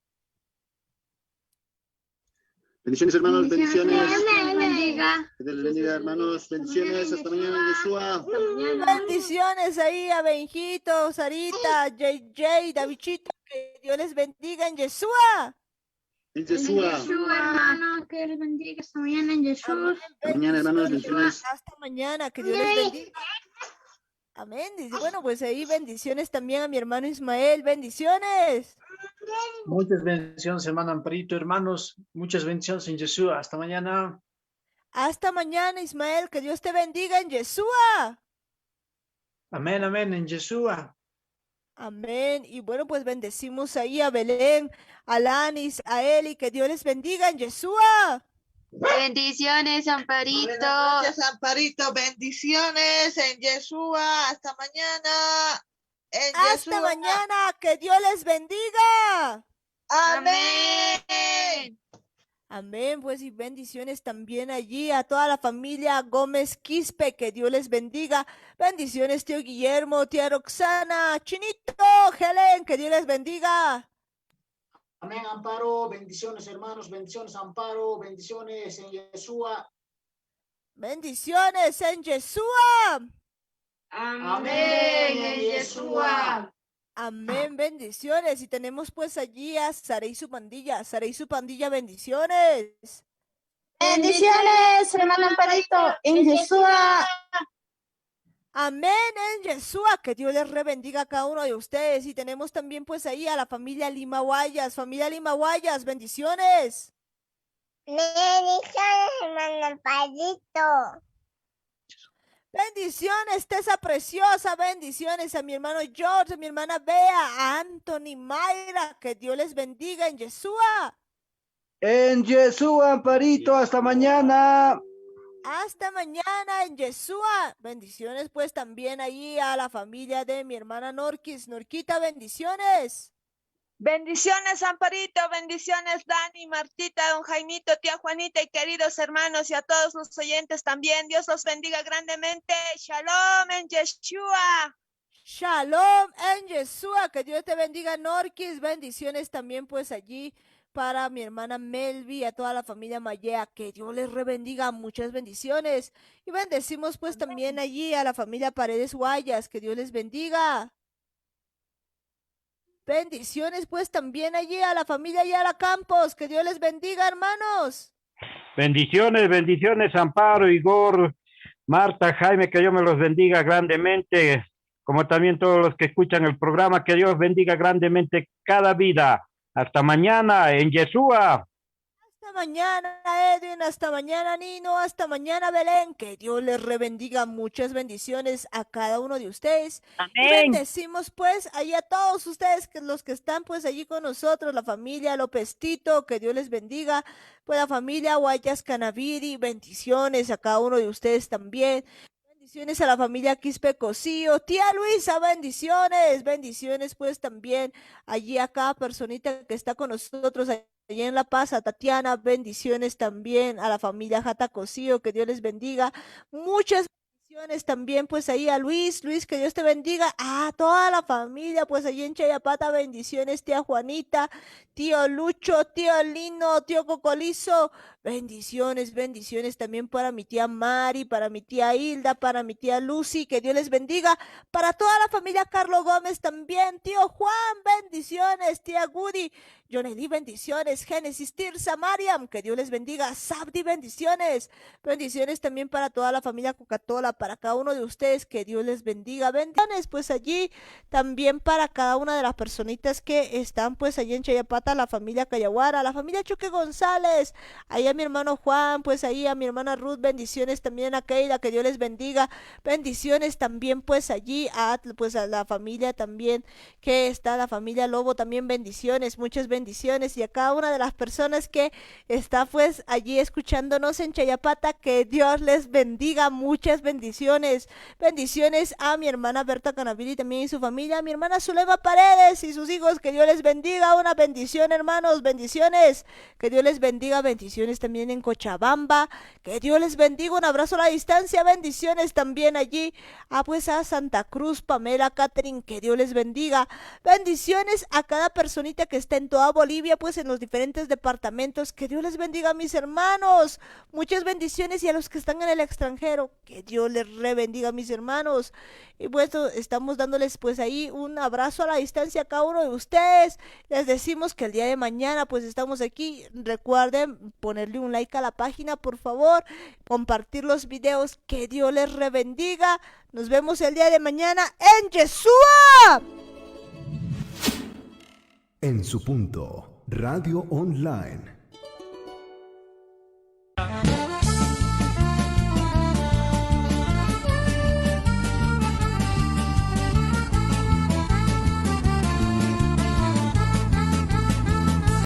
Bendiciones, hermanos, bendiciones. Que Dios les bendiga. Que Dios les bendiga, hermanos. Bendiciones. Hasta mañana, Yeshua. Bendiciones ahí a Benjito, Sarita, JJ, Davichito. Que Dios les bendiga en Yeshua. En En Yeshua. Yeshua, hermano, que Dios les bendiga esta mañana en Jesús. Hasta mañana, hermanos. Bendiciones. Hasta mañana, que Dios les bendiga. Amén. Dice, bueno, pues ahí bendiciones también a mi hermano Ismael. Bendiciones. Muchas bendiciones, hermano Amparito, hermanos. Muchas bendiciones en Jesús. Hasta mañana. Hasta mañana, Ismael. Que Dios te bendiga en Yeshua. Amén, amén, en Jesús. Amén. Y bueno, pues bendecimos ahí a Belén, a Lanis, a Eli. Que Dios les bendiga en Yeshua. Bendiciones, Amparito. Buenas noches, Amparito. Bendiciones en Yeshua. Hasta mañana. En Hasta Yeshua. mañana. Que Dios les bendiga. Amén. Amén, pues y bendiciones también allí a toda la familia Gómez Quispe, que Dios les bendiga. Bendiciones, tío Guillermo, tía Roxana, Chinito, Helen, que Dios les bendiga. Amén, Amparo. Bendiciones, hermanos. Bendiciones, Amparo. Bendiciones en Yeshua. Bendiciones en Yeshua. Amén en Yeshua. Amén, bendiciones. Y tenemos pues allí a Sara y su pandilla. Sara y su pandilla, bendiciones. Bendiciones, hermano Amparito, en Yeshua. Amén en Yeshua, que Dios les rebendiga a cada uno de ustedes. Y tenemos también pues ahí a la familia Lima Guayas, bendiciones. Bendiciones, hermano Amparito. Bendiciones, Tessa preciosa, bendiciones a mi hermano George, a mi hermana Bea, a Anthony, Mayra, que Dios les bendiga en Yeshua. En Yeshua, Amparito, hasta mañana. Hasta mañana en Yeshua. Bendiciones pues también ahí a la familia de mi hermana Norquis. Norquita, bendiciones. Bendiciones, Amparito, bendiciones, Dani, Martita, don Jaimito, tía Juanita y queridos hermanos y a todos los oyentes también. Dios los bendiga grandemente. Shalom en Yeshua. Shalom en Yeshua. Que Dios te bendiga, Norquis. Bendiciones también pues allí para mi hermana Melvi, a toda la familia Mayea. Que Dios les rebendiga. Muchas bendiciones. Y bendecimos pues también allí a la familia Paredes Guayas. Que Dios les bendiga. Bendiciones pues también allí a la familia Yara Campos. Que Dios les bendiga, hermanos. Bendiciones, bendiciones, Amparo, Igor, Marta, Jaime, que Dios me los bendiga grandemente, como también todos los que escuchan el programa, que Dios bendiga grandemente cada vida. Hasta mañana en Yeshua. Hasta mañana, Edwin, hasta mañana, Nino, hasta mañana, Belén. Que Dios les rebendiga. Muchas bendiciones a cada uno de ustedes. Amén. Y bendecimos pues ahí a todos ustedes, que los que están pues allí con nosotros, la familia López Tito, que Dios les bendiga. Pues la familia Guayas Canaviri, bendiciones a cada uno de ustedes también. Bendiciones a la familia Quispe Cosío, tía Luisa, bendiciones, bendiciones pues también allí a cada personita que está con nosotros allí en La Paz, a Tatiana, bendiciones también a la familia Jata Cosío, que Dios les bendiga, muchas bendiciones también pues ahí a Luis, que Dios te bendiga, a toda la familia pues allí en Chayapata, bendiciones tía Juanita, tío Lucho, tío Lino, tío Cocolizo, bendiciones, bendiciones también para mi tía Mari, para mi tía Hilda, para mi tía Lucy, que Dios les bendiga, para toda la familia Carlos Gómez también, tío Juan, bendiciones, tía Gudi, Jonely, bendiciones, Génesis, Tirsa, Mariam, que Dios les bendiga, Sabdi, bendiciones, bendiciones también para toda la familia Coca-Cola, para cada uno de ustedes, que Dios les bendiga, bendiciones pues allí también para cada una de las personitas que están pues allí en Chayapata, la familia Cayaguara, la familia Choque González, ahí a mi hermano Juan, pues ahí a mi hermana Ruth, bendiciones también a Keila, que Dios les bendiga, bendiciones también pues allí a la familia también que está, la familia Lobo también, bendiciones, muchas bendiciones, y a cada una de las personas que está pues allí escuchándonos en Chayapata, que Dios les bendiga, muchas bendiciones, bendiciones a mi hermana Berta Canaviri también y su familia, a mi hermana Zulema Paredes y sus hijos, que Dios les bendiga, una bendición hermanos, bendiciones, que Dios les bendiga, bendiciones también en Cochabamba, que Dios les bendiga, un abrazo a la distancia, bendiciones también allí pues a Santa Cruz, Pamela, Catherine, que Dios les bendiga, bendiciones a cada personita que está en toda Bolivia, pues en los diferentes departamentos, que Dios les bendiga a mis hermanos, muchas bendiciones, y a los que están en el extranjero, que Dios les rebendiga a mis hermanos, y pues estamos dándoles pues ahí un abrazo a la distancia a cada uno de ustedes, les decimos que el día de mañana pues estamos aquí, recuerden ponerle un like a la página por favor, compartir los videos, que Dios les rebendiga, nos vemos el día de mañana en Yeshua. En su punto, Radio Online.